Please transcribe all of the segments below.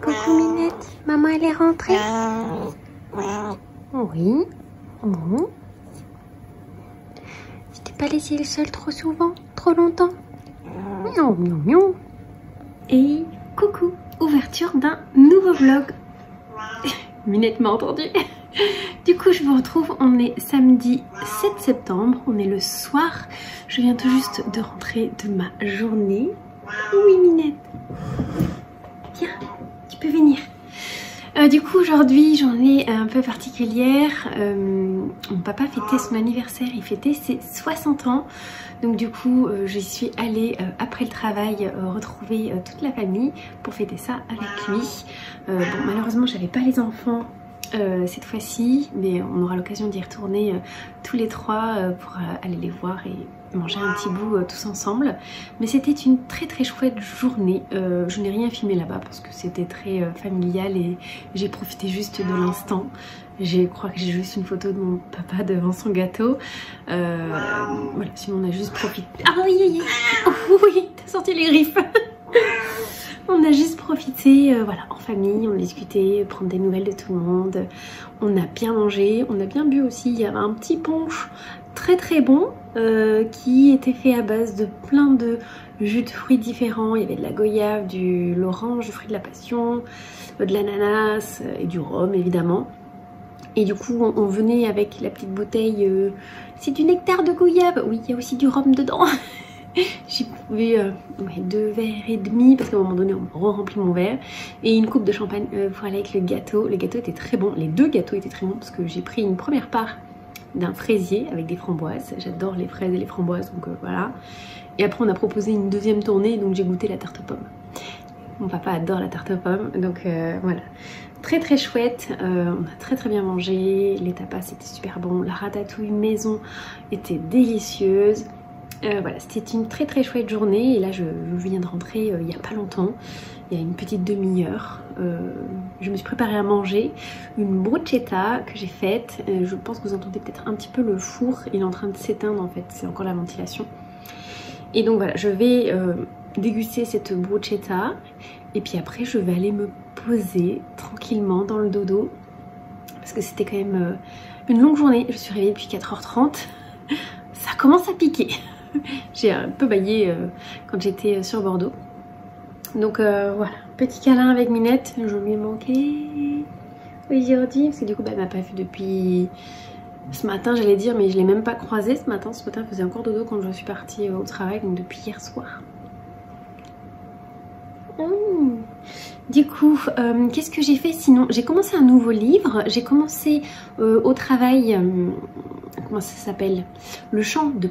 Coucou Minette, maman elle est rentrée. Oui. Bon. Je t'ai pas laissé seule trop souvent, trop longtemps. Non, non, non. Et coucou, ouverture d'un nouveau vlog. Minette m'a entendu. Du coup je vous retrouve, on est samedi 7 septembre, on est le soir. Je viens tout juste de rentrer de ma journée. Oui Minette. Viens, tu peux venir. Du coup aujourd'hui journée un peu particulière. Mon papa fêtait son anniversaire, il fêtait ses 60 ans. Donc du coup j'y suis allée après le travail retrouver toute la famille pour fêter ça avec lui. Bon, malheureusement j'avais pas les enfants cette fois-ci, mais on aura l'occasion d'y retourner tous les trois pour aller les voir et manger un petit bout tous ensemble. Mais c'était une très très chouette journée. Je n'ai rien filmé là-bas parce que c'était très familial et j'ai profité juste de l'instant. Je crois que j'ai juste une photo de mon papa devant son gâteau. Voilà, sinon on a juste profité. Ah oui, oui, oui, t'as sorti les griffes. On a juste profité, voilà, en famille, on discutait, prendre des nouvelles de tout le monde. On a bien mangé, on a bien bu aussi. Il y avait un petit punch très très bon qui était fait à base de plein de jus de fruits différents. Il y avait de la goyave, de l'orange, du fruit de la passion, de l'ananas et du rhum évidemment. Et du coup on venait avec la petite bouteille, c'est du nectar de goyave. Oui, il y a aussi du rhum dedans. J'ai bu 2 verres et demi parce qu'à un moment donné on re-remplit mon verre et une coupe de champagne pour aller avec le gâteau. Le gâteau était très bon, les deux gâteaux étaient très bons parce que j'ai pris une première part d'un fraisier avec des framboises. J'adore les fraises et les framboises, donc voilà. Et après on a proposé une deuxième tournée, donc j'ai goûté la tarte aux pommes. Mon papa adore la tarte aux pommes, donc voilà. Très très chouette, on a très très bien mangé, les tapas c'était super bon, la ratatouille maison était délicieuse. Voilà, c'était une très très chouette journée et là je viens de rentrer il n'y a pas longtemps, il y a une petite demi-heure. Je me suis préparée à manger une bruschetta que j'ai faite. Je pense que vous entendez peut-être un petit peu le four, il est en train de s'éteindre en fait, c'est encore la ventilation. Et donc voilà, je vais déguster cette bruschetta et puis après je vais aller me poser tranquillement dans le dodo parce que c'était quand même une longue journée. Je suis réveillée depuis 4h30, ça commence à piquer. J'ai un peu baillé quand j'étais sur Bordeaux. Donc voilà, petit câlin avec Minette, je lui ai manqué aujourd'hui parce que du coup elle m'a pas vu depuis ce matin, j'allais dire, mais je l'ai même pas croisée ce matin. Ce matin elle faisait encore dodo quand je suis partie au travail, donc depuis hier soir. Du coup, qu'est-ce que j'ai fait sinon? J'ai commencé un nouveau livre, j'ai commencé au travail, comment ça s'appelle? Le chant de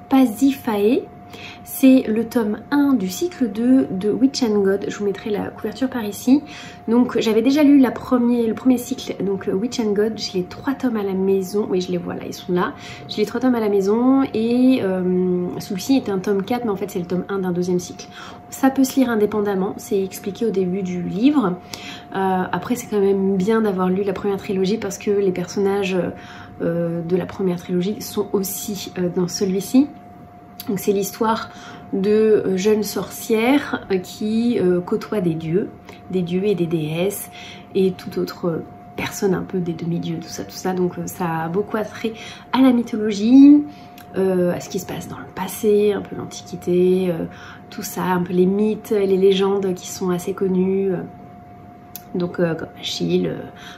Pasiphae. C'est le tome 1 du cycle 2 de Witch and God. Je vous mettrai la couverture par ici. Donc j'avais déjà lu le premier cycle, donc Witch and God. J'ai les 3 tomes à la maison. Oui, je les vois là, ils sont là. J'ai les 3 tomes à la maison et celui-ci était un tome 4, mais en fait c'est le tome 1 d'un deuxième cycle. Ça peut se lire indépendamment, c'est expliqué au début du livre. Après c'est quand même bien d'avoir lu la première trilogie parce que les personnages de la première trilogie sont aussi dans celui-ci. Donc c'est l'histoire de jeunes sorcières qui côtoient des dieux et des déesses et toute autre personne un peu des demi-dieux, tout ça. Donc ça a beaucoup attrait à la mythologie, à ce qui se passe dans le passé, un peu l'antiquité, tout ça, un peu les mythes et les légendes qui sont assez connues. Donc comme Achille,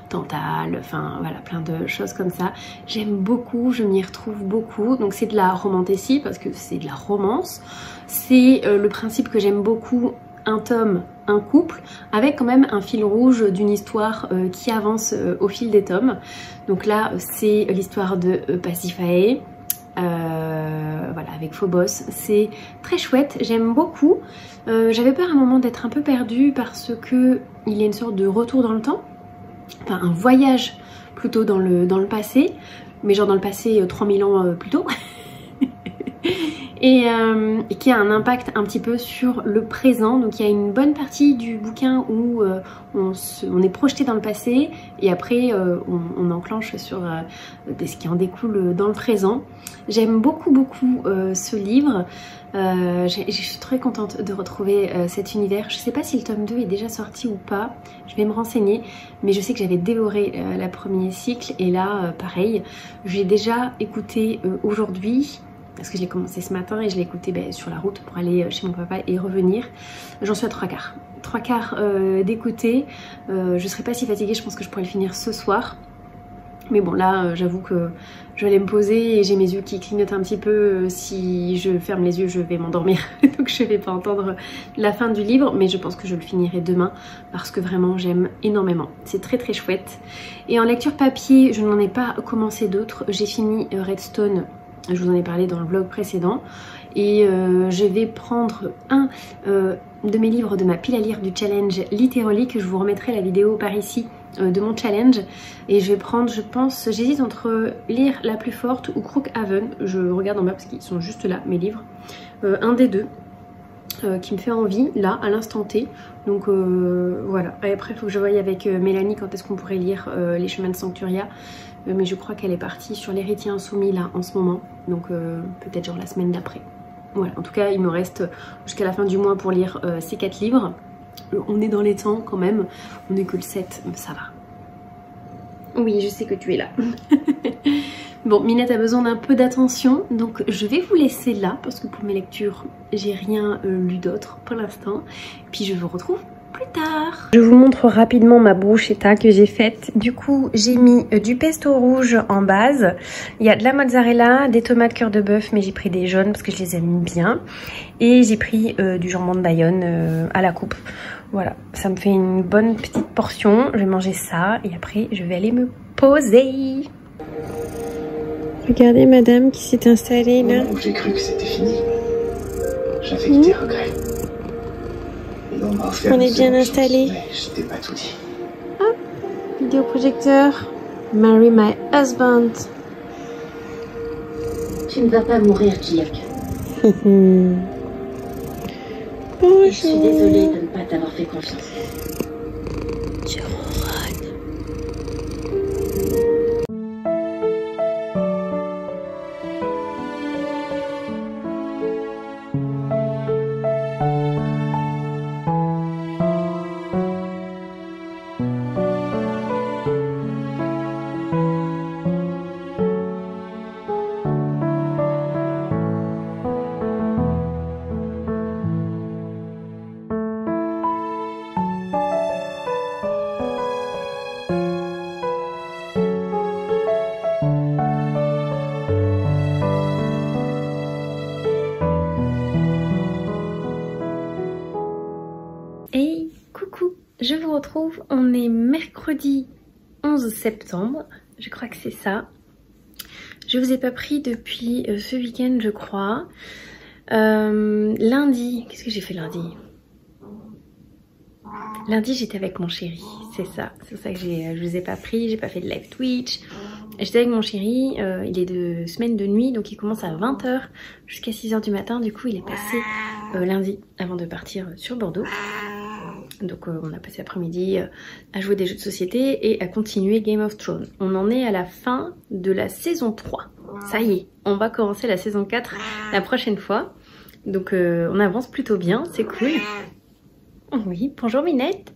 Tantale, enfin voilà, plein de choses comme ça. J'aime beaucoup, je m'y retrouve beaucoup. Donc c'est de la romantécie parce que c'est de la romance. C'est le principe que j'aime beaucoup, un tome, un couple, avec quand même un fil rouge d'une histoire qui avance au fil des tomes. Donc là c'est l'histoire de Pasiphae. Voilà, avec Phobos, c'est très chouette, j'aime beaucoup. J'avais peur à un moment d'être un peu perdue parce que il y a une sorte de retour dans le temps, enfin un voyage plutôt dans le passé, mais genre dans le passé 3000 ans plus tôt. et qui a un impact un petit peu sur le présent. Donc il y a une bonne partie du bouquin où on est projeté dans le passé et après on enclenche sur ce qui en découle dans le présent. J'aime beaucoup ce livre. Je suis très contente de retrouver cet univers. Je sais pas si le tome 2 est déjà sorti ou pas, je vais me renseigner, mais je sais que j'avais dévoré la premier cycle et là pareil, j'ai déjà écouté aujourd'hui parce que je l'ai commencé ce matin et je l'ai écouté sur la route pour aller chez mon papa et revenir. J'en suis à 3/4 d'écouter. Je serai pas si fatiguée, je pense que je pourrais le finir ce soir. Mais bon là j'avoue que je vais aller me poser et j'ai mes yeux qui clignotent un petit peu. Si je ferme les yeux je vais m'endormir donc je vais pas entendre la fin du livre, mais je pense que je le finirai demain parce que vraiment j'aime énormément. C'est très chouette. Et en lecture papier je n'en ai pas commencé d'autres. J'ai fini Redstone, je vous en ai parlé dans le vlog précédent, et je vais prendre un de mes livres de ma pile à lire du challenge Literally, que je vous remettrai la vidéo par ici de mon challenge, et je vais prendre, je pense, j'hésite entre lire La Plus Forte ou Crookhaven. Je regarde en bas parce qu'ils sont juste là mes livres, un des deux qui me fait envie là à l'instant T. Donc voilà, et après il faut que je voie avec Mélanie quand est-ce qu'on pourrait lire Les Chemins de Sancturia, mais je crois qu'elle est partie sur l'Héritier Insoumis là en ce moment, donc peut-être genre la semaine d'après. Voilà, en tout cas il me reste jusqu'à la fin du mois pour lire ces 4 livres. On est dans les temps quand même, on n'est que le 7, ça va. Oui, je sais que tu es là. Bon, Minette a besoin d'un peu d'attention, donc je vais vous laisser là parce que pour mes lectures, j'ai rien lu d'autre pour l'instant. Puis je vous retrouve plus tard. Je vous montre rapidement ma bruschetta que j'ai faite. Du coup, j'ai mis du pesto rouge en base. Il y a de la mozzarella, des tomates cœur de bœuf, mais j'ai pris des jaunes parce que je les aime bien. Et j'ai pris du jambon de Bayonne à la coupe. Voilà, ça me fait une bonne petite portion. Je vais manger ça et après, je vais aller me poser. Regardez madame qui s'est installée là. J'ai cru que c'était fini. J'avais eu des regrets. On est bien installé. Je t'ai pas tout dit. Ah, vidéoprojecteur. Marry my husband. Tu ne vas pas mourir, Jack. Bonjour. Je suis désolée de ne pas t'avoir fait confiance. Je ronronne. Hey, coucou, je vous retrouve, on est mercredi 11 septembre, je crois que c'est ça. Je vous ai pas pris depuis ce week-end je crois. Lundi, qu'est-ce que j'ai fait lundi? Lundi j'étais avec mon chéri, c'est ça que je vous ai pas pris, j'ai pas fait de live Twitch. J'étais avec mon chéri, il est de semaine de nuit, donc il commence à 20 h jusqu'à 6 h du matin, du coup il est passé lundi avant de partir sur Bordeaux. Donc on a passé l'après-midi à jouer des jeux de société et à continuer Game of Thrones. On en est à la fin de la saison 3. Ça y est, on va commencer la saison 4 la prochaine fois. Donc on avance plutôt bien, c'est cool. Oui, bonjour Minette.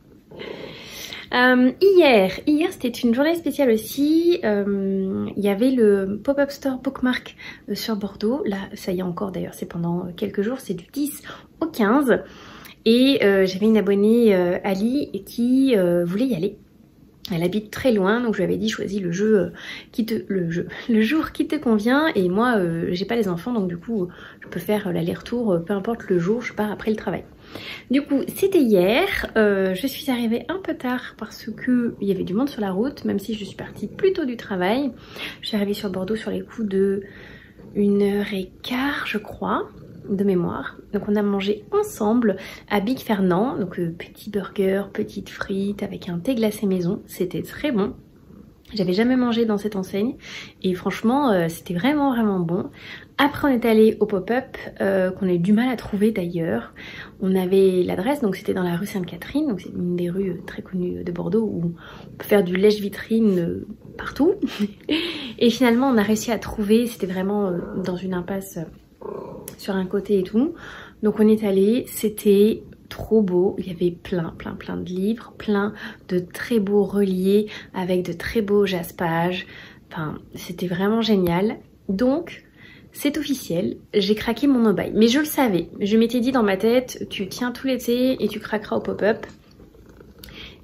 Hier c'était une journée spéciale aussi. Il y avait le pop-up store Bookmark sur Bordeaux. Là, ça y est encore d'ailleurs, c'est pendant quelques jours, c'est du 10 au 15. Et j'avais une abonnée, Ali, qui voulait y aller. Elle habite très loin, donc je lui avais dit choisis le jour qui te convient. Et moi, j'ai pas les enfants, donc du coup, je peux faire l'aller-retour, peu importe le jour, je pars après le travail. Du coup, c'était hier. Je suis arrivée un peu tard parce que il y avait du monde sur la route, même si je suis partie plus tôt du travail. Je suis arrivée sur Bordeaux sur les coups de 1h15, je crois, de mémoire. Donc on a mangé ensemble à Big Fernand, donc petit burger, petites frites avec un thé glacé maison, c'était très bon. J'avais jamais mangé dans cette enseigne et franchement c'était vraiment bon. Après on est allé au pop-up qu'on a eu du mal à trouver d'ailleurs. On avait l'adresse, donc c'était dans la rue Sainte-Catherine, donc c'est une des rues très connues de Bordeaux où on peut faire du lèche-vitrine partout. Et finalement on a réussi à trouver, c'était vraiment dans une impasse sur un côté et tout. Donc on est allé, c'était trop beau, il y avait plein de livres, plein de très beaux reliés avec de très beaux jaspages, enfin c'était vraiment génial. Donc c'est officiel, j'ai craqué mon no-buy, mais je le savais, je m'étais dit dans ma tête, tu tiens tout l'été et tu craqueras au pop-up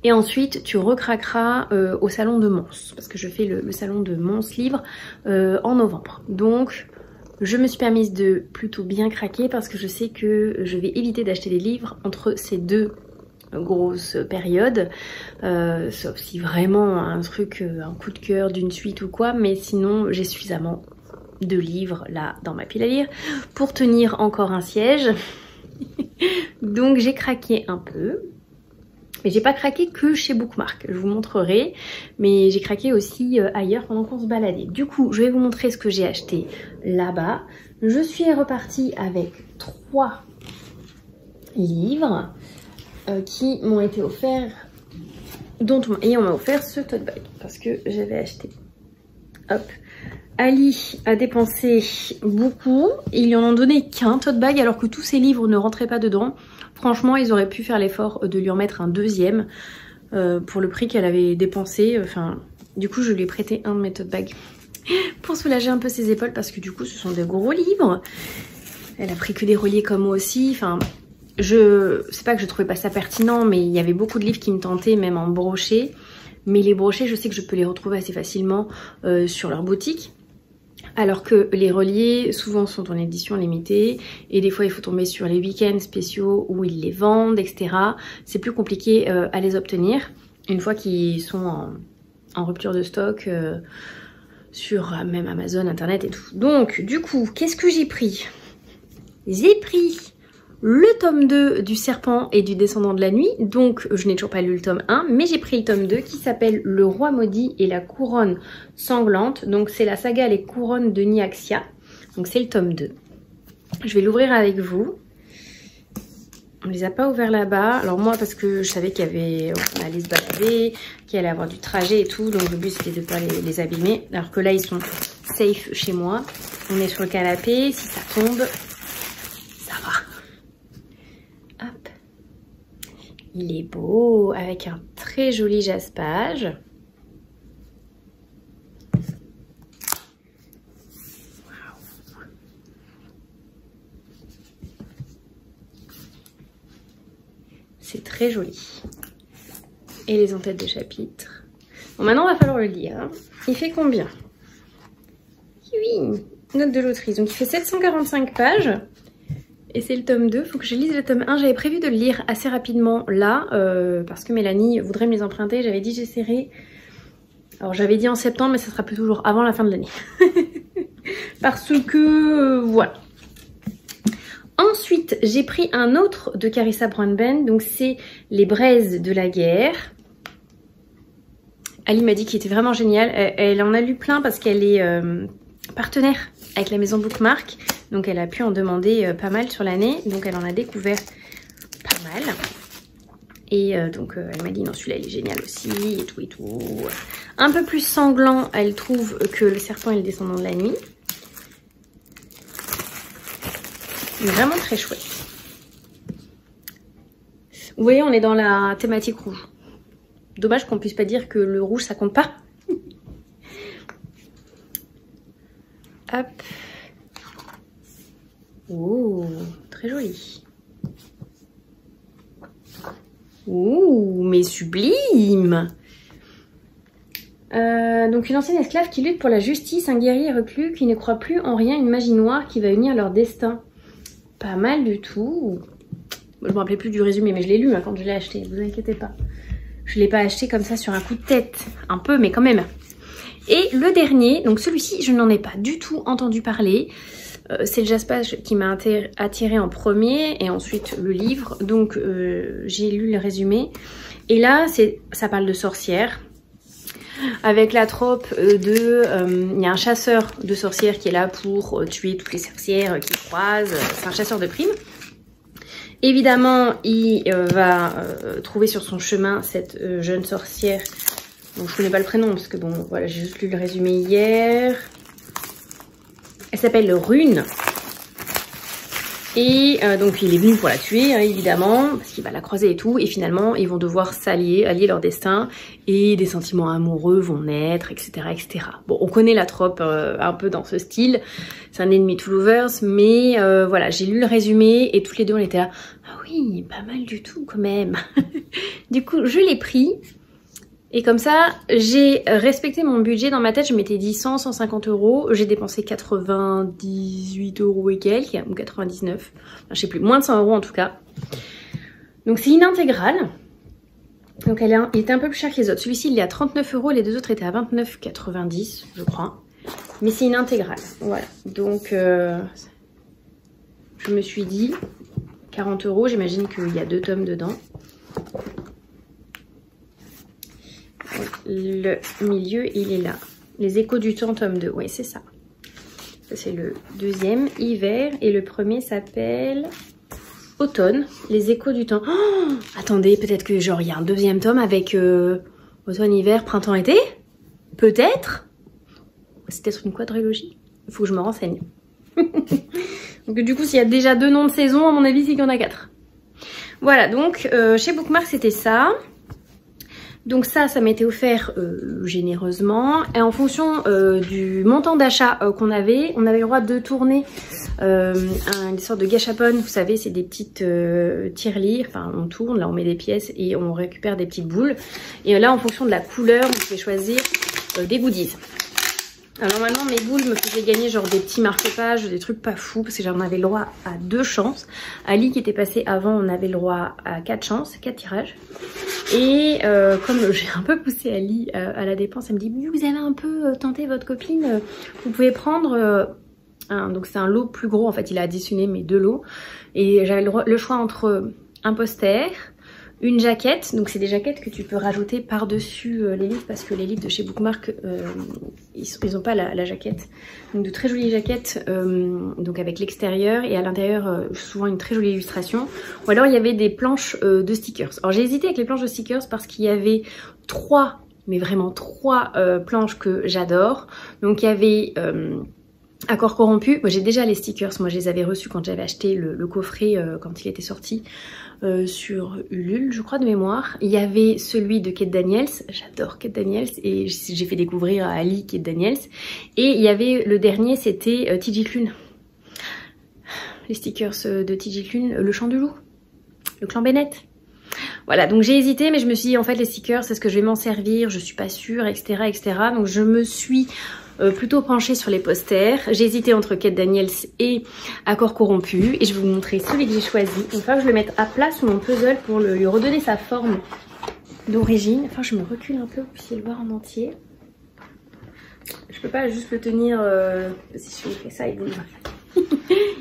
et ensuite tu recraqueras au salon de Mons, parce que je fais le salon de Mons Livre en novembre. Donc je me suis permise de plutôt bien craquer parce que je sais que je vais éviter d'acheter des livres entre ces deux grosses périodes, sauf si vraiment un truc, un coup de cœur d'une suite ou quoi, mais sinon j'ai suffisamment de livres là dans ma pile à lire pour tenir encore un siège. Donc j'ai craqué un peu. Mais j'ai pas craqué que chez Bookmark, je vous montrerai, mais j'ai craqué aussi ailleurs pendant qu'on se baladait. Du coup, je vais vous montrer ce que j'ai acheté là-bas. Je suis repartie avec 3 livres qui m'ont été offerts, et on m'a offert ce tote bag parce que j'avais acheté. Hop. Ali a dépensé beaucoup, ils lui en ont donné qu'un tote bag alors que tous ses livres ne rentraient pas dedans. Franchement, ils auraient pu faire l'effort de lui en mettre un deuxième pour le prix qu'elle avait dépensé. Enfin, du coup, je lui ai prêté un de mes tote bags pour soulager un peu ses épaules parce que du coup, ce sont des gros livres. Elle a pris que des reliés comme moi aussi. Enfin, c'est pas que je trouvais pas ça pertinent, mais il y avait beaucoup de livres qui me tentaient, même en brochet. Mais les brochets, je sais que je peux les retrouver assez facilement sur leur boutique. Alors que les reliés souvent sont en édition limitée et des fois il faut tomber sur les week-ends spéciaux où ils les vendent, etc. C'est plus compliqué à les obtenir une fois qu'ils sont en rupture de stock sur même Amazon, Internet et tout. Donc du coup, qu'est-ce que j'ai pris? J'ai pris le tome 2 du Serpent et du Descendant de la Nuit. Donc je n'ai toujours pas lu le tome 1, mais j'ai pris le tome 2 qui s'appelle Le Roi Maudit et la Couronne Sanglante. Donc c'est la saga Les Couronnes de Nyaxia. Donc c'est le tome 2. Je vais l'ouvrir avec vous. On les a pas ouverts là-bas. Alors moi parce que je savais qu'il y avait, on allait se balader, qu'il allait avoir du trajet et tout. Donc le but c'était de ne pas les abîmer. Alors que là ils sont safe chez moi. On est sur le canapé, si ça tombe, ça va. Hop. Il est beau, avec un très joli jaspage. Wow. C'est très joli. Et les entêtes de chapitre. Bon, maintenant, il va falloir le lire. Il fait combien? Oui, note de l'autrice. Donc, il fait 745 pages. Et c'est le tome 2, faut que je lise le tome 1. J'avais prévu de le lire assez rapidement là, parce que Mélanie voudrait me les emprunter. J'avais dit j'essaierai. Alors j'avais dit en septembre, mais ça sera plus toujours avant la fin de l'année. Parce que, voilà. Ensuite, j'ai pris un autre de Carissa Brownbend, donc c'est Les Braises de la guerre. Ali m'a dit qu'il était vraiment génial. Elle en a lu plein parce qu'elle est partenaire avec la maison Bookmark. Donc elle a pu en demander pas mal sur l'année. Donc elle en a découvert pas mal. Et donc elle m'a dit non, celui-là il est génial aussi et tout et tout. Un peu plus sanglant, elle trouve, que Le Serpent et le Descendant de la Nuit. Mais vraiment très chouette. Vous voyez, on est dans la thématique rouge. Dommage qu'on puisse pas dire que le rouge ça compte pas. Hop. Oh, très joli. Ouh, mais sublime. Donc une ancienne esclave qui lutte pour la justice, un guerrier reclus qui ne croit plus en rien, une magie noire qui va unir leur destin. Pas mal du tout. Je me rappelais plus du résumé, mais je l'ai lu hein, quand je l'ai acheté, vous inquiétez pas. Je l'ai pas acheté comme ça sur un coup de tête, un peu, mais quand même. Et le dernier, donc celui-ci, je n'en ai pas du tout entendu parler. C'est le jaspage qui m'a attiré en premier et ensuite le livre. Donc j'ai lu le résumé. Et là, ça parle de sorcières. avec la trope de... il y a un chasseur de sorcières qui est là pour tuer toutes les sorcières qu'il croise. C'est un chasseur de primes. Évidemment, il va trouver sur son chemin cette jeune sorcière. Donc, je connais pas le prénom parce que bon, voilà, j'ai juste lu le résumé hier. Elle s'appelle Rune. Et donc il est venu pour la tuer, hein, évidemment, parce qu'il va la croiser et tout. Et finalement, ils vont devoir s'allier, allier leur destin. Et des sentiments amoureux vont naître, etc. etc. Bon, on connaît la trope un peu dans ce style. C'est un enemy to lovers. Mais voilà, j'ai lu le résumé et toutes les deux, on était là. Ah oui, pas mal du tout quand même. Du coup, je l'ai pris. Et comme ça, j'ai respecté mon budget. Dans ma tête, je m'étais dit 100, 150 euros. J'ai dépensé 98 euros et quelques, ou 99. Enfin, je sais plus, moins de 100 euros en tout cas. Donc c'est une intégrale. Donc il était un peu plus cher que les autres. Celui-ci, il est à 39 euros. Les deux autres étaient à 29,90, je crois. Mais c'est une intégrale. Voilà. Donc je me suis dit 40 euros. J'imagine qu'il y a 2 tomes dedans. Le milieu, il est là. Les échos du temps, tome 2. Oui, c'est ça. Ça, c'est le deuxième, hiver. Et le premier s'appelle automne, les échos du temps. Oh, attendez, peut-être que genre il y a un deuxième tome avec automne, hiver, printemps, été. Peut-être. C'est peut-être une quadrilogie. Il faut que je me renseigne. Donc du coup, s'il y a déjà 2 noms de saison, à mon avis, c'est qu'il y en a 4. Voilà, donc chez Bookmark, c'était ça. Donc ça m'était offert généreusement. Et en fonction du montant d'achat qu'on avait, on avait le droit de tourner une sorte de gâchapon. Vous savez, c'est des petites tirelires. Enfin, on tourne, là on met des pièces et on récupère des petites boules. Et là, en fonction de la couleur, on pouvait choisir des goodies. Alors normalement, mes boules me faisaient gagner genre des petits marque-pages, des trucs pas fous, parce que j'en avais le droit à 2 chances. Ali qui était passé avant, on avait le droit à 4 chances, 4 tirages. Et comme j'ai un peu poussé Ali à la dépense, elle me dit « Vous avez un peu tenté votre copine, vous pouvez prendre... donc c'est un lot plus gros, en fait, il a additionné mes 2 lots. Et j'avais le choix entre un poster... Une jaquette, donc c'est des jaquettes que tu peux rajouter par-dessus les livres parce que les livres de chez Bookmark, ils ont pas la jaquette. Donc de très jolies jaquettes donc avec l'extérieur et à l'intérieur souvent une très jolie illustration. Ou alors il y avait des planches de stickers. Alors j'ai hésité avec les planches de stickers parce qu'il y avait 3, mais vraiment 3 planches que j'adore. Donc il y avait... Accord corrompu, moi j'ai déjà les stickers, moi je les avais reçus quand j'avais acheté le coffret quand il était sorti sur Ulule, je crois de mémoire. Il y avait celui de Kate Daniels, j'adore Kate Daniels et j'ai fait découvrir à Ali Kate Daniels. Et il y avait le dernier, c'était TJ Klune. Les stickers de TJ Klune, le chant du loup, le clan Bennett. Voilà, donc j'ai hésité, mais je me suis dit en fait les stickers, c'est ce que je vais m'en servir, je suis pas sûre, etc. etc. Donc je me suis plutôt penchée sur les posters. J'ai hésité entre Kate Daniels et Accord corrompu. Et je vais vous montrer celui que j'ai choisi. Il va que je le mette à plat sur mon puzzle pour lui redonner sa forme d'origine. Enfin, je me recule un peu pour que vous puissiez le voir en entier. Je peux pas juste le tenir... si je fais ça, il bouge.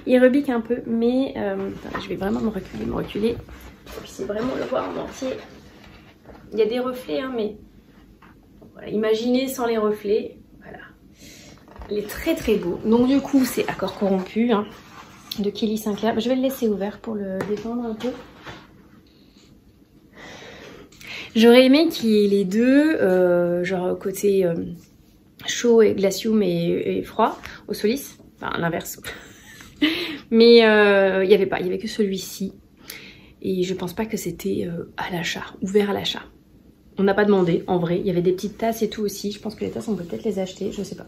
Il rebique un peu, mais je vais vraiment me reculer pour que vous puissiez vraiment le voir en entier. Il y a des reflets, hein, mais... Voilà, imaginez sans les reflets. Voilà. Il est très très beau. Donc du coup, c'est Accord corrompu, hein, de Kelly Sinclair. Je vais le laisser ouvert pour le détendre un peu. J'aurais aimé qu'il y ait les deux, genre côté chaud et glacium et froid au Solis. Enfin, l'inverse. Mais il n'y avait pas, il n'y avait que celui-ci. Et je pense pas que c'était à l'achat, ouvert à l'achat. On n'a pas demandé, en vrai. Il y avait des petites tasses et tout aussi. Je pense que les tasses, on peut peut-être les acheter, je sais pas.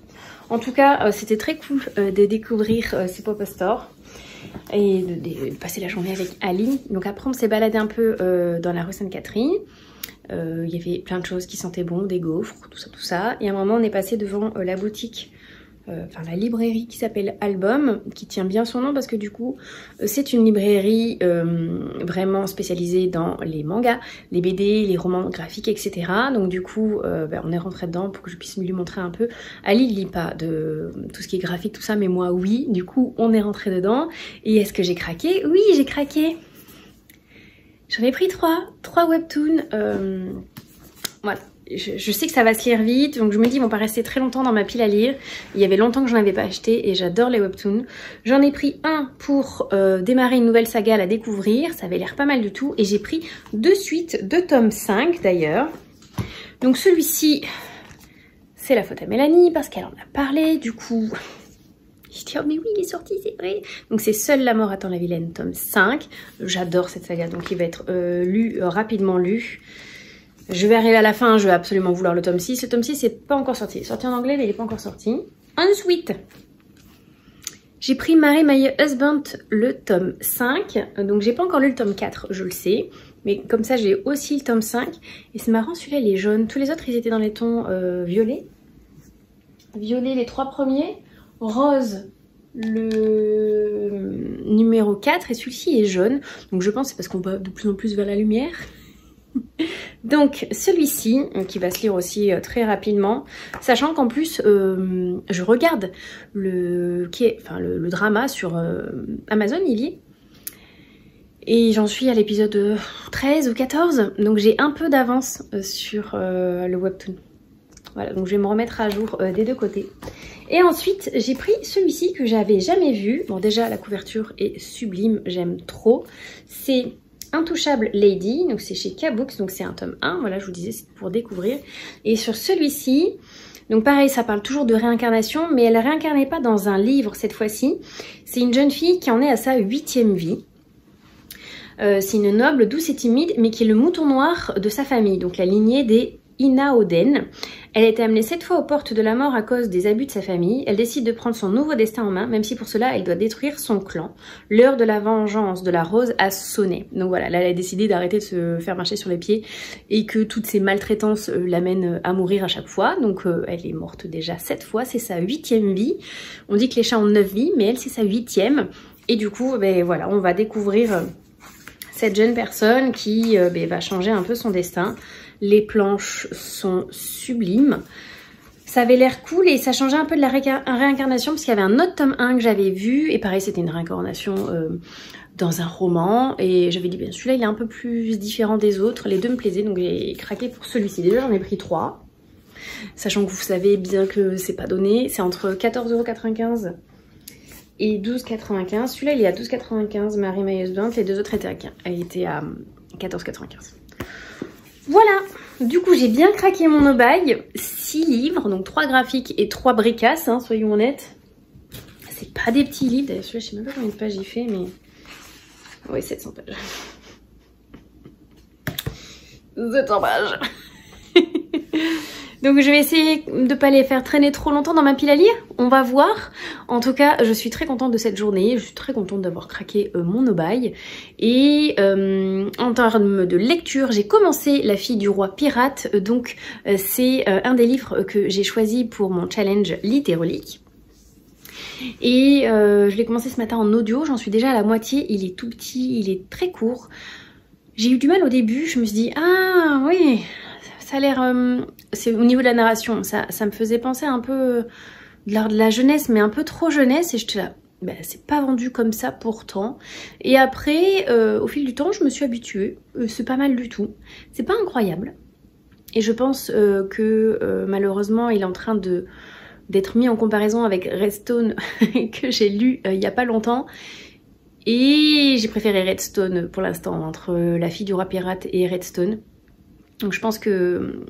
En tout cas, c'était très cool de découvrir ces pop-up stores et de passer la journée avec Ali. Donc après, on s'est baladé un peu dans la rue Sainte-Catherine. Il y avait plein de choses qui sentaient bon, des gaufres, tout ça. Et à un moment, on est passé devant la boutique, enfin la librairie qui s'appelle Album, qui tient bien son nom parce que du coup, c'est une librairie vraiment spécialisée dans les mangas, les BD, les romans graphiques, etc. Donc du coup, on est rentré dedans pour que je puisse lui montrer un peu. Ali ne lit pas de tout ce qui est graphique, tout ça, mais moi oui. Du coup, on est rentré dedans. Et est-ce que j'ai craqué? Oui, j'ai craqué. J'en ai pris 3 webtoons. Voilà. je sais que ça va se lire vite, donc je me dis ils vont pas rester très longtemps dans ma pile à lire. Il y avait longtemps que je n'en avais pas acheté et j'adore les webtoons. J'en ai pris un pour démarrer une nouvelle saga à la découvrir, ça avait l'air pas mal du tout. Et j'ai pris de suite 2 tomes 5 d'ailleurs. Donc celui-ci, c'est la faute à Mélanie parce qu'elle en a parlé, du coup... Je dis, oh mais oui, il est sorti, c'est vrai. Donc c'est Seule la mort attend la vilaine, tome 5. J'adore cette saga, donc il va être rapidement lu. Je vais arriver à la fin, je vais absolument vouloir le tome 6. Le tome 6, c'est pas encore sorti. Il est sorti en anglais, mais il n'est pas encore sorti. Ensuite, j'ai pris Marry My Husband, le tome 5. Donc j'ai pas encore lu le tome 4, je le sais. Mais comme ça, j'ai aussi le tome 5. Et c'est marrant, celui-là, il est jaune. Tous les autres, ils étaient dans les tons violets. Violet, les 3 premiers. Rose, le numéro 4. Et celui-ci est jaune. Donc je pense que c'est parce qu'on va de plus en plus vers la lumière. Donc celui-ci, qui va se lire aussi très rapidement. Sachant qu'en plus, je regarde le drama sur Amazon, il y est. Et j'en suis à l'épisode 13 ou 14, donc j'ai un peu d'avance sur le webtoon. Voilà, donc je vais me remettre à jour des deux côtés. Et ensuite, j'ai pris celui-ci que j'avais jamais vu. Bon, déjà, la couverture est sublime, j'aime trop. C'est Intouchable Lady, donc c'est chez K-Books, donc c'est un tome 1. Voilà, je vous disais, c'est pour découvrir. Et sur celui-ci, donc pareil, ça parle toujours de réincarnation, mais elle ne réincarnait pas dans un livre cette fois-ci. C'est une jeune fille qui en est à sa 8e vie. C'est une noble, douce et timide, mais qui est le mouton noir de sa famille, donc la lignée des Inaoden. Elle a été amenée 7 fois aux portes de la mort à cause des abus de sa famille. Elle décide de prendre son nouveau destin en main, même si pour cela elle doit détruire son clan. L'heure de la vengeance de la rose a sonné. Donc voilà, là elle a décidé d'arrêter de se faire marcher sur les pieds et que toutes ces maltraitances l'amènent à mourir à chaque fois. Donc elle est morte déjà 7 fois, c'est sa 8e vie. On dit que les chats ont 9 vies, mais elle c'est sa 8e. Et du coup, ben voilà, on va découvrir cette jeune personne qui va changer un peu son destin. Les planches sont sublimes. Ça avait l'air cool et ça changeait un peu de la réincarnation parce qu'il y avait un autre tome 1 que j'avais vu. Et pareil, c'était une réincarnation dans un roman. Et j'avais dit, bien celui-là, il est un peu plus différent des autres. Les deux me plaisaient, donc j'ai craqué pour celui-ci. Déjà, j'en ai pris 3. Sachant que vous savez bien que c'est pas donné. C'est entre 14,95 € et 12,95 €. Celui-là, il est à 12,95 €, Marry My Husband. Les deux autres étaient à 14,95 €. Voilà, du coup j'ai bien craqué mon no-buy, 6 livres, donc 3 graphiques et 3 bricasses, hein, soyons honnêtes. C'est pas des petits livres, d'ailleurs celui-là je sais même pas combien de pages il fait, mais... Oui, 700 pages. 700 pages. Donc je vais essayer de pas les faire traîner trop longtemps dans ma pile à lire, on va voir. En tout cas, je suis très contente de cette journée, je suis très contente d'avoir craqué mon no-buy. Et en termes de lecture, j'ai commencé La fille du roi pirate, donc c'est un des livres que j'ai choisi pour mon challenge littérolique. Et je l'ai commencé ce matin en audio, j'en suis déjà à la moitié, il est tout petit, il est très court. J'ai eu du mal au début, je me suis dit, ah oui... Ça a l'air... c'est au niveau de la narration, ça me faisait penser un peu de la jeunesse, mais un peu trop jeunesse. Et j'étais là, bah, c'est pas vendu comme ça pourtant. Et après, au fil du temps, je me suis habituée. C'est pas mal du tout. C'est pas incroyable. Et je pense que malheureusement, il est en train d'être mis en comparaison avec Redstone, que j'ai lu il y a pas longtemps. Et j'ai préféré Redstone pour l'instant, entre La fille du roi pirate et Redstone. Donc je pense que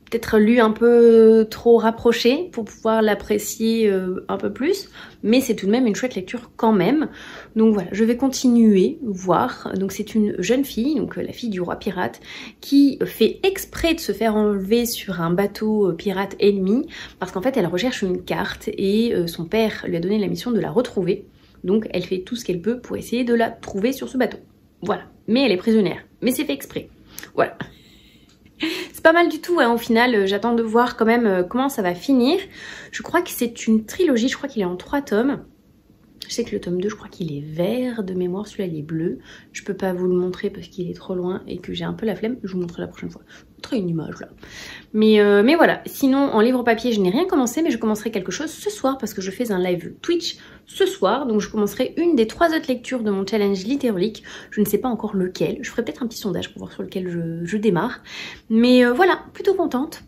peut-être lu un peu trop rapproché pour pouvoir l'apprécier un peu plus. Mais c'est tout de même une chouette lecture quand même. Donc voilà, je vais continuer, voir. Donc c'est une jeune fille, donc la fille du roi pirate, qui fait exprès de se faire enlever sur un bateau pirate ennemi. Parce qu'en fait elle recherche une carte et son père lui a donné la mission de la retrouver. Donc elle fait tout ce qu'elle peut pour essayer de la trouver sur ce bateau. Voilà, mais elle est prisonnière. Mais c'est fait exprès. Voilà. C'est pas mal du tout, hein, au final, j'attends de voir quand même comment ça va finir. Je crois que c'est une trilogie, je crois qu'il est en 3 tomes. Je sais que le tome 2, je crois qu'il est vert de mémoire, celui-là il est bleu. Je peux pas vous le montrer parce qu'il est trop loin et que j'ai un peu la flemme. Je vous montrerai la prochaine fois. Je vous montrerai une image là. Mais voilà, sinon en livre papier je n'ai rien commencé, mais je commencerai quelque chose ce soir parce que je fais un live Twitch ce soir. Donc je commencerai une des 3 autres lectures de mon challenge littérolique. Je ne sais pas encore lequel. Je ferai peut-être un petit sondage pour voir sur lequel je démarre. Mais voilà, plutôt contente.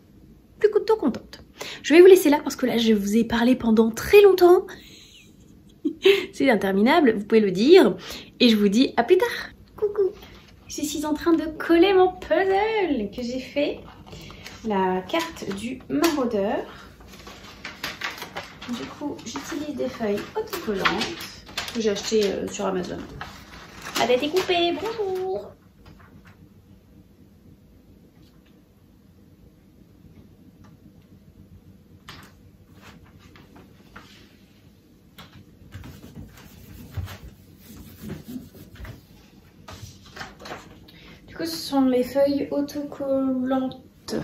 Plutôt contente. Je vais vous laisser là parce que là je vous ai parlé pendant très longtemps. C'est interminable, vous pouvez le dire. Et je vous dis à plus tard. Coucou. Je suis en train de coller mon puzzle que j'ai fait. La carte du maraudeur. Du coup, j'utilise des feuilles autocollantes que j'ai achetées sur Amazon. La dette est coupée, bonjour. Ce sont les feuilles autocollantes.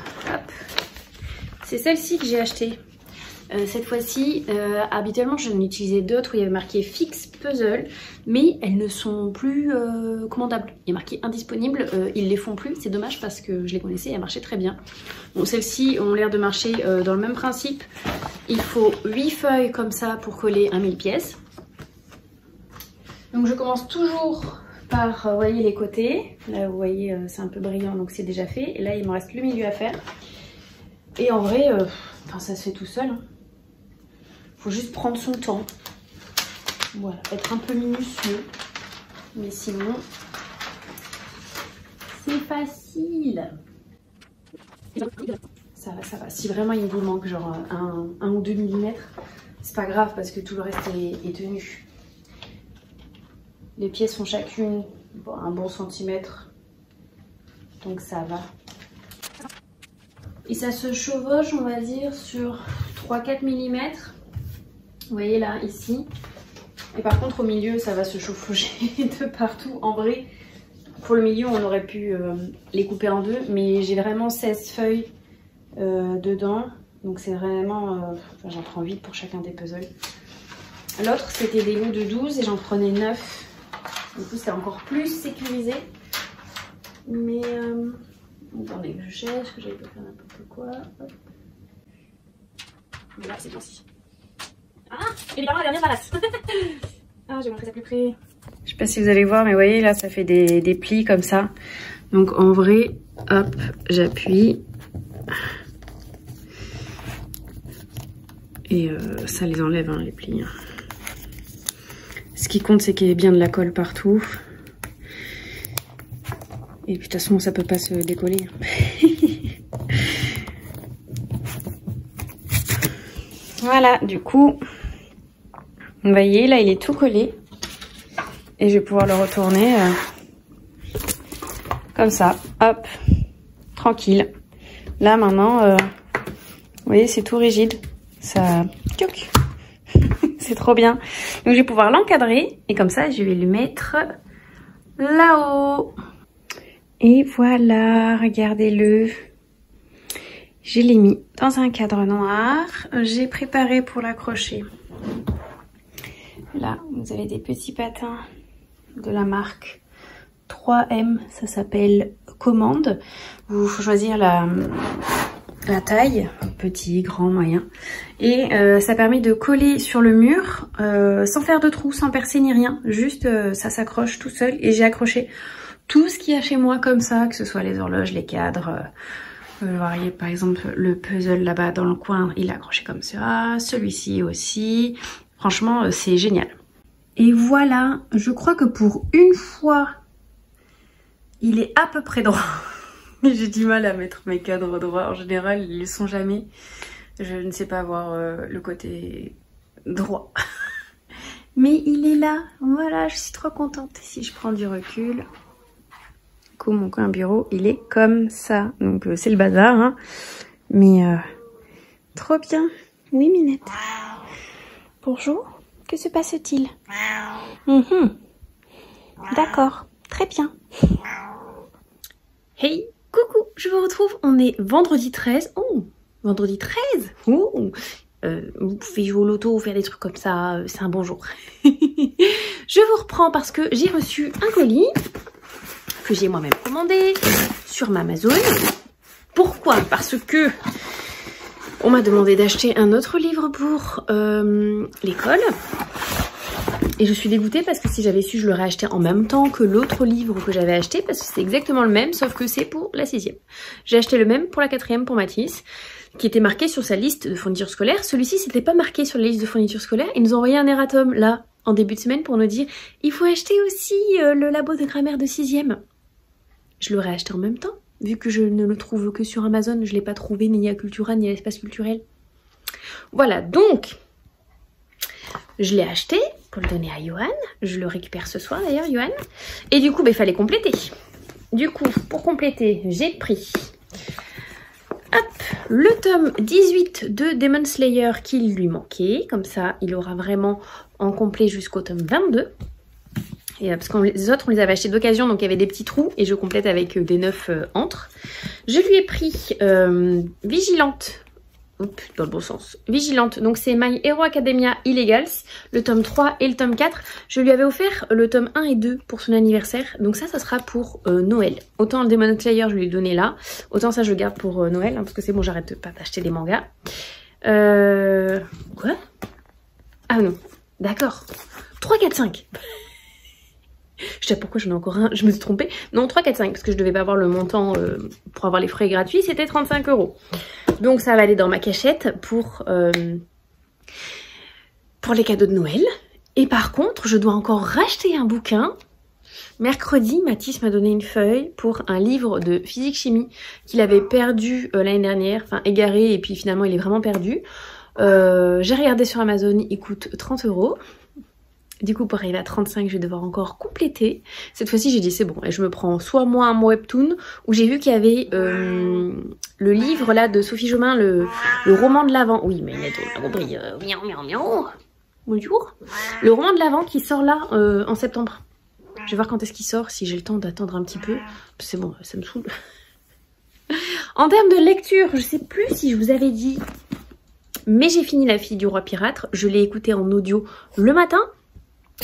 C'est celle-ci que j'ai achetée. Cette fois-ci, habituellement j'en utilisais d'autres où il y avait marqué fixe puzzle, mais elles ne sont plus commandables. Il y a marqué indisponible, ils les font plus. C'est dommage parce que je les connaissais et elles marchaient très bien. Bon, celles-ci ont l'air de marcher dans le même principe. Il faut 8 feuilles comme ça pour coller un 1000 pièces. Donc je commence toujours par, vous voyez les côtés, là vous voyez c'est un peu brillant donc c'est déjà fait, et là il me reste le milieu à faire. Et en vrai, ça se fait tout seul, hein. Faut juste prendre son temps, voilà, être un peu minutieux, mais sinon c'est facile. Ça va, si vraiment il vous manque genre 1 ou 2 mm, c'est pas grave parce que tout le reste est tenu. Les pièces font chacune un bon centimètre, donc ça va. Et ça se chevauche, on va dire, sur 3-4 mm. Vous voyez là, ici. Et par contre, au milieu, ça va se chevaucher de partout. En vrai, pour le milieu, on aurait pu les couper en deux, mais j'ai vraiment 16 feuilles dedans. Donc c'est vraiment... j'en prends 8 pour chacun des puzzles. L'autre, c'était des lots de 12 et j'en prenais 9. Du coup, c'est encore plus sécurisé. Mais attendez que je cherche, que j'avais pas fait n'importe quoi. Hop. Mais là, c'est bien aussi. Ah, et les parents, la dernière balasse. Ah, je vais montrer ça plus près. Je sais pas si vous allez voir, mais vous voyez, là, ça fait des plis comme ça. Donc, en vrai, hop, j'appuie. Et ça les enlève, hein, les plis. Ce qui compte, c'est qu'il y ait bien de la colle partout. Et puis de toute façon, ça peut pas se décoller. Voilà, du coup, vous voyez, là, il est tout collé. Et je vais pouvoir le retourner comme ça. Hop, tranquille. Là, maintenant, vous voyez, c'est tout rigide. Ça... C'est trop bien. Donc je vais pouvoir l'encadrer et comme ça je vais le mettre là-haut. Et voilà, regardez-le. Je l'ai mis dans un cadre noir. J'ai préparé pour l'accrocher. Là, vous avez des petits patins de la marque 3M. Ça s'appelle Commande. Vous faut choisir la taille, petit, grand, moyen. Et ça permet de coller sur le mur sans faire de trous, sans percer ni rien. Juste ça s'accroche tout seul. Et j'ai accroché tout ce qu'il y a chez moi comme ça, que ce soit les horloges, les cadres. Vous voyez par exemple le puzzle là-bas dans le coin, il est accroché comme ça. Celui-ci aussi. Franchement, c'est génial. Et voilà, je crois que pour une fois, il est à peu près droit. J'ai du mal à mettre mes cadres droits. En général, ils ne le sont jamais. Je ne sais pas avoir le côté droit. Mais il est là. Voilà, je suis trop contente. Si je prends du recul. Du coup, mon coin bureau, il est comme ça. Donc, c'est le bazar. Hein. Mais trop bien. Oui, Minette. Bonjour. Que se passe-t-il? D'accord. Très bien. Hey, coucou, je vous retrouve. On est vendredi 13. Oh, vendredi 13. Oh, vous pouvez jouer au loto ou faire des trucs comme ça. C'est un bon jour. Je vous reprends parce que j'ai reçu un colis que j'ai moi-même commandé sur ma Amazon. Pourquoi? Parce que on m'a demandé d'acheter un autre livre pour l'école. Et je suis dégoûtée parce que si j'avais su, je l'aurais acheté en même temps que l'autre livre que j'avais acheté, parce que c'est exactement le même, sauf que c'est pour la 6e. J'ai acheté le même pour la 4e pour Mathis, qui était marqué sur sa liste de fournitures scolaires. Celui-ci, c'était pas marqué sur la liste de fournitures scolaires. Ils nous ont envoyé un erratum, là, en début de semaine, pour nous dire « Il faut acheter aussi le labo de grammaire de 6e ». Je l'aurais acheté en même temps, vu que je ne le trouve que sur Amazon. Je l'ai pas trouvé ni à Cultura, ni à l'Espace Culturel. Voilà, donc... je l'ai acheté pour le donner à Johan. Je le récupère ce soir d'ailleurs, Johan. Et du coup, il fallait compléter. Du coup, pour compléter, j'ai pris le tome 18 de Demon Slayer qui lui manquait. Comme ça, il aura vraiment en complet jusqu'au tome 22. Et, parce que les autres, on les avait achetés d'occasion, donc il y avait des petits trous. Et je complète avec des neufs entre. Je lui ai pris Vigilante. Oups, dans le bon sens. Vigilante, donc c'est My Hero Academia Illegals, le tome 3 et le tome 4. Je lui avais offert le tome 1 et 2 pour son anniversaire, donc ça sera pour Noël. Autant le Demon Slayer, je lui ai donné là, autant ça je le garde pour Noël, hein, parce que c'est bon, j'arrête pas d'acheter des mangas. Quoi? Ah non, d'accord. 3, 4, 5. Je sais pas pourquoi j'en ai encore un, je me suis trompée. Non, 3, 4, 5, parce que je devais pas avoir le montant pour avoir les frais gratuits, c'était 35 €. Donc ça va aller dans ma cachette pour les cadeaux de Noël. Et par contre, je dois encore racheter un bouquin. Mercredi, Mathis m'a donné une feuille pour un livre de physique-chimie qu'il avait perdu l'année dernière, enfin égaré, et puis finalement il est vraiment perdu. J'ai regardé sur Amazon, il coûte 30 €. Du coup, pour arriver à 35, je vais devoir encore compléter. Cette fois-ci, j'ai dit c'est bon. Et je me prends soit moi un webtoon, où j'ai vu qu'il y avait le livre là de Sophie Jomain, le roman de l'Avent. Oui, mais il y a tout compris. Bonjour. Le roman de l'Avent qui sort là en septembre. Je vais voir quand est-ce qu'il sort, si j'ai le temps d'attendre un petit peu. C'est bon, ça me saoule. En termes de lecture, je sais plus si je vous avais dit, mais j'ai fini La fille du roi pirate. Je l'ai écouté en audio le matin.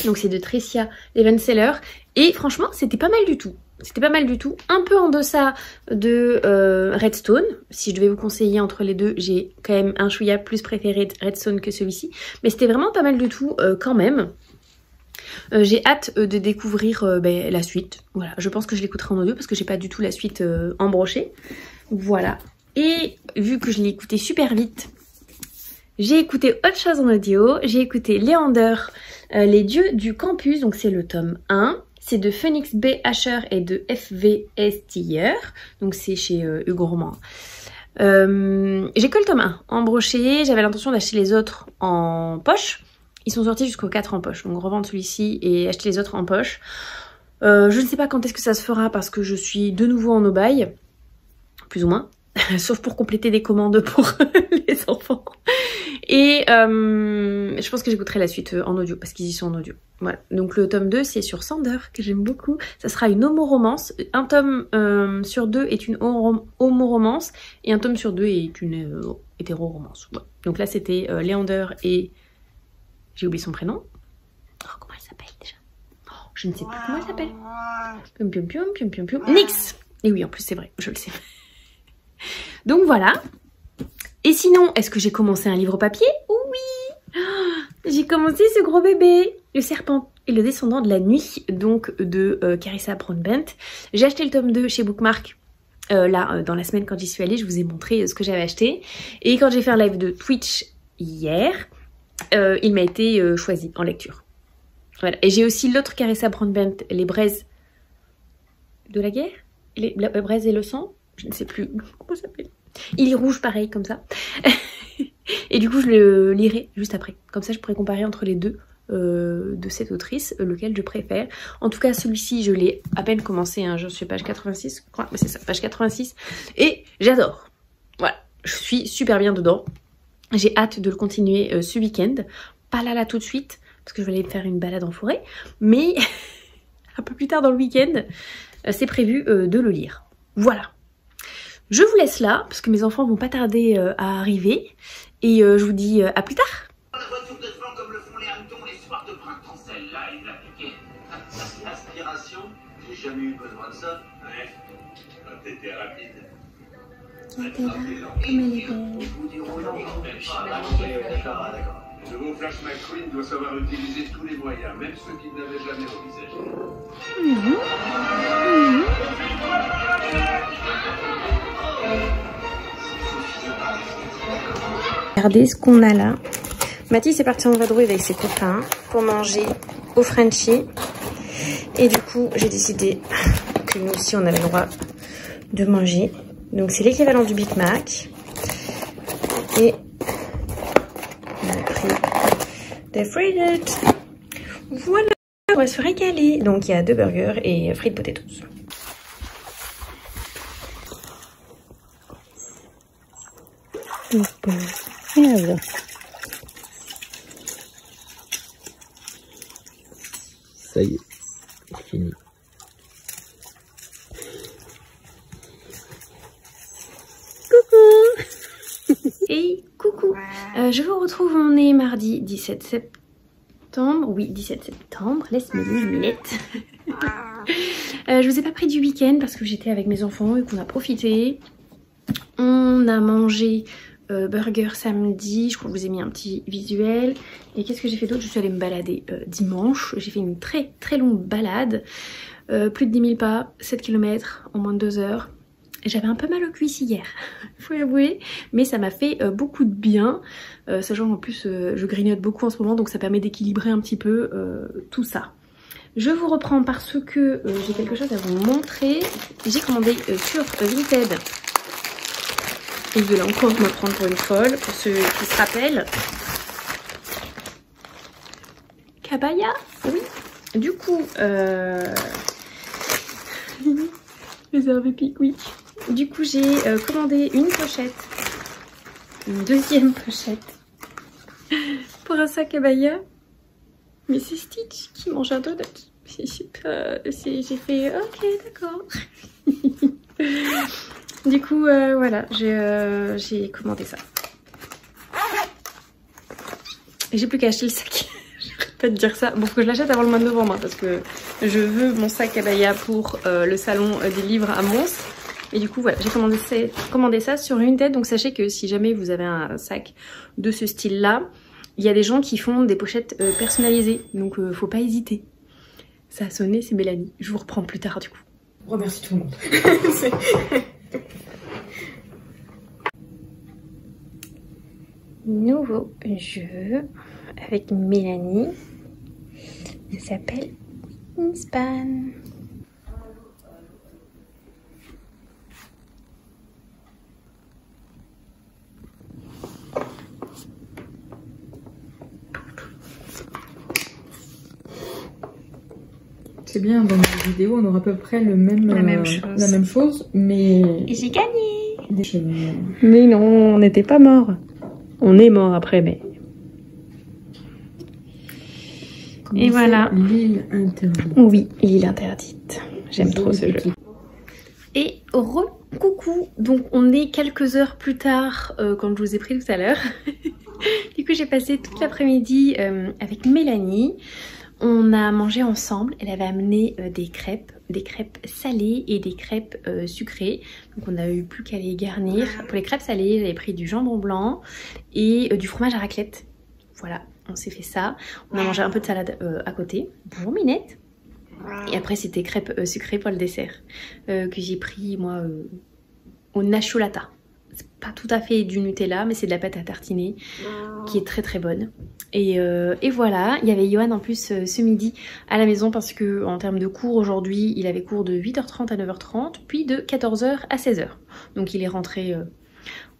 Donc c'est de Tricia Levenseller. Et franchement, c'était pas mal du tout. C'était pas mal du tout. Un peu en deçà de Redstone. Si je devais vous conseiller entre les deux, j'ai quand même un chouïa plus préféré de Redstone que celui-ci. Mais c'était vraiment pas mal du tout quand même. J'ai hâte de découvrir la suite. Voilà, je pense que je l'écouterai en audio parce que j'ai pas du tout la suite en broché. Voilà. Et vu que je l'ai écouté super vite, j'ai écouté autre chose en audio. J'ai écouté Léander, les dieux du campus. Donc c'est le tome 1. C'est de Phoenix B. Asher et de F.V.S. Tiller. Donc c'est chez Hugo Roman. J'ai que le tome 1 en broché. J'avais l'intention d'acheter les autres en poche. Ils sont sortis jusqu'au 4 en poche. Donc revendre celui-ci et acheter les autres en poche. Je ne sais pas quand est-ce que ça se fera parce que je suis de nouveau en aubaille. Plus ou moins. Sauf pour compléter des commandes pour les enfants. Et je pense que j'écouterai la suite en audio parce qu'ils y sont en audio. Voilà. Donc le tome 2 c'est sur Sander que j'aime beaucoup. Ça sera une homo-romance. Un tome sur 2 est une homo-romance et un tome sur 2 est une hétéro-romance. Ouais. Donc là c'était Léander et... j'ai oublié son prénom. Oh, comment elle s'appelle déjà? Oh, je ne sais plus comment elle s'appelle. Nix. Et oui, en plus c'est vrai, je le sais. Donc voilà. Et sinon, est-ce que j'ai commencé un livre papier? Oui, j'ai commencé ce gros bébé, Le serpent et le descendant de la nuit, donc de Carissa Broadbent. J'ai acheté le tome 2 chez Bookmark. Là, dans la semaine quand j'y suis allée, je vous ai montré ce que j'avais acheté. Et quand j'ai fait un live de Twitch hier, il m'a été choisi en lecture. Voilà. Et j'ai aussi l'autre Carissa Broadbent, Les braises de la guerre, la braise et le sang. Je ne sais plus comment ça s'appelle. Il est rouge pareil comme ça. Et du coup je le lirai juste après. Comme ça je pourrais comparer entre les deux de cette autrice, lequel je préfère. En tout cas celui-ci je l'ai à peine commencé, hein. Je suis page 86 je crois. Mais c'est ça, page 86. Et j'adore. Voilà, je suis super bien dedans. J'ai hâte de le continuer ce week-end. Pas là tout de suite, parce que je vais aller me faire une balade en forêt. Mais un peu plus tard dans le week-end, c'est prévu de le lire. Voilà. Je vous laisse là, parce que mes enfants vont pas tarder à arriver. Et je vous dis à plus tard. La voiture de flanc comme le font les hannetons les soirs de printemps-sel. opération, j'ai jamais eu besoin de ça. Ouais, t'étais rapide. Regardez-la, comme elle est belle. Le nouveau Flash McQueen doit savoir utiliser tous les moyens, même ceux qu'il n'avait jamais envisagés. Regardez ce qu'on a là. Mathis est parti en vadrouille avec ses copains pour manger au Frenchie. Et du coup, j'ai décidé que nous aussi, on avait le droit de manger. Donc, c'est l'équivalent du Big Mac. Et on a pris des frites. Voilà, on va se régaler. Donc, il y a 2 burgers et frites potatoes. Voilà. Ça y est, c'est fini. Et coucou, je vous retrouve, on est mardi 17 septembre, oui 17 septembre, laisse-moi les lunettes. Je vous ai pas pris du week-end parce que j'étais avec mes enfants et qu'on a profité. On a mangé burger samedi, je crois que je vous ai mis un petit visuel. Et qu'est-ce que j'ai fait d'autre? Je suis allée me balader dimanche, j'ai fait une très très longue balade, plus de 10 000 pas, 7 km en moins de 2 heures. J'avais un peu mal aux cuisses hier, faut avouer, mais ça m'a fait beaucoup de bien, sachant qu'en plus je grignote beaucoup en ce moment, donc ça permet d'équilibrer un petit peu tout ça. Je vous reprends parce que j'ai quelque chose à vous montrer. J'ai commandé sur Vinted, et je vais encore me prendre pour une folle, pour ceux qui se rappellent. Kabaya, oui. Du coup, les herbes pique-wick. Du coup, j'ai commandé une pochette, une deuxième pochette pour un sac Kabaya. Mais c'est Stitch qui mange un donut. J'ai fait ok, d'accord. Du coup, voilà, j'ai commandé ça. Et j'ai plus qu'à acheter le sac. J'arrête pas de dire ça. Bon, faut que je l'achète avant le mois de novembre, hein, parce que je veux mon sac Kabaya pour le salon des livres à Mons. Et du coup, voilà, j'ai commandé ça sur Vinted. Donc sachez que si jamais vous avez un sac de ce style-là, il y a des gens qui font des pochettes personnalisées. Donc faut pas hésiter. Ça a sonné, c'est Mélanie. Je vous reprends plus tard du coup. Remercie tout le monde. Nouveau jeu avec Mélanie. Ça s'appelle Wingspan. C'est bien, dans les vidéos, on aura à peu près la même chose, mais... Et j'ai gagné. Des choses... Mais non, on n'était pas mort. On est mort après, mais... Et voilà. L'île interdite. Oui, l'île interdite. J'aime trop ce jeu. Et coucou. Donc on est quelques heures plus tard quand je vous ai pris tout à l'heure. Du coup j'ai passé toute l'après-midi avec Mélanie. On a mangé ensemble. Elle avait amené des crêpes salées et des crêpes sucrées. Donc on n'a eu plus qu'à les garnir. Pour les crêpes salées, j'avais pris du jambon blanc et du fromage à raclette. Voilà, on s'est fait ça. On a mangé un peu de salade à côté. Bonjour Minette. Et après c'était crêpes sucrées pour le dessert. Que j'ai pris moi au nacholata. C'est pas tout à fait du Nutella, mais c'est de la pâte à tartiner qui est très très bonne. Et voilà, il y avait Johan en plus ce midi à la maison parce que en termes de cours aujourd'hui, il avait cours de 8h30 à 9h30, puis de 14h à 16h. Donc il est rentré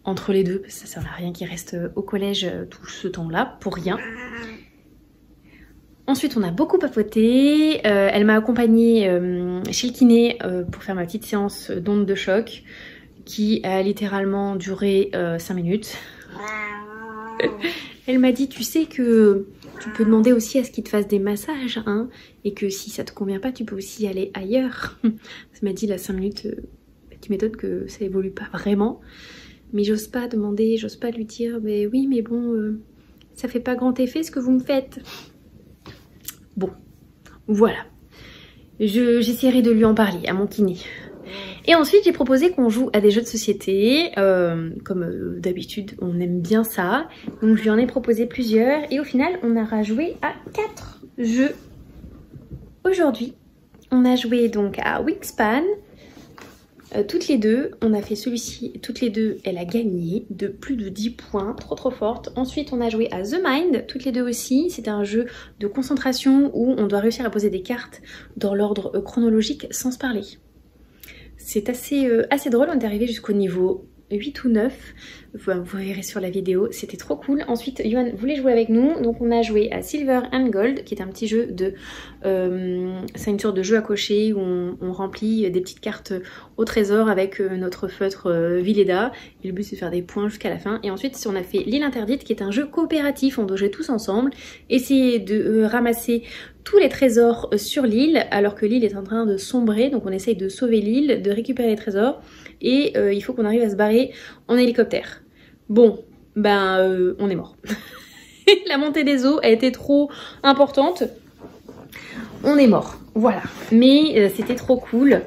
entre les deux, parce que ça sert à rien qu'il reste au collège tout ce temps-là, pour rien. Ensuite, on a beaucoup papoté. Elle m'a accompagnée chez le kiné pour faire ma petite séance d'ondes de choc qui a littéralement duré 5 minutes. Elle m'a dit, tu sais que tu peux demander aussi à ce qu'il te fasse des massages, hein, et que si ça te convient pas, tu peux aussi aller ailleurs. Ça m'a dit, là, 5 minutes, tu m'étonnes que ça évolue pas vraiment. Mais j'ose pas demander, j'ose pas lui dire, mais oui, mais bon, ça fait pas grand effet ce que vous me faites. Bon, voilà. j'essaierai de lui en parler à mon kiné. Et ensuite j'ai proposé qu'on joue à des jeux de société, comme d'habitude on aime bien ça. Donc je lui en ai proposé plusieurs et au final on aura joué à 4 jeux aujourd'hui. On a joué donc à Wingspan, toutes les deux, on a fait celui-ci, toutes les deux, elle a gagné de plus de 10 points, trop forte. Ensuite on a joué à The Mind, toutes les deux aussi, c'était un jeu de concentration où on doit réussir à poser des cartes dans l'ordre chronologique sans se parler. C'est assez drôle, on est arrivé jusqu'au niveau 8 ou 9, vous verrez sur la vidéo, c'était trop cool. Ensuite, Yohan voulait jouer avec nous, donc on a joué à Silver and Gold, qui est un petit jeu de... c'est une sorte de jeu à cocher où on remplit des petites cartes au trésor avec notre feutre Villeda. Et le but c'est de faire des points jusqu'à la fin. Et ensuite, on a fait L'île interdite, qui est un jeu coopératif, on doit jouer tous ensemble, essayer de ramasser tous les trésors sur l'île, alors que l'île est en train de sombrer, donc on essaye de sauver l'île, de récupérer les trésors, et il faut qu'on arrive à se barrer en hélicoptère. Bon, ben on est mort. La montée des eaux a été trop importante. On est mort, voilà. Mais c'était trop cool.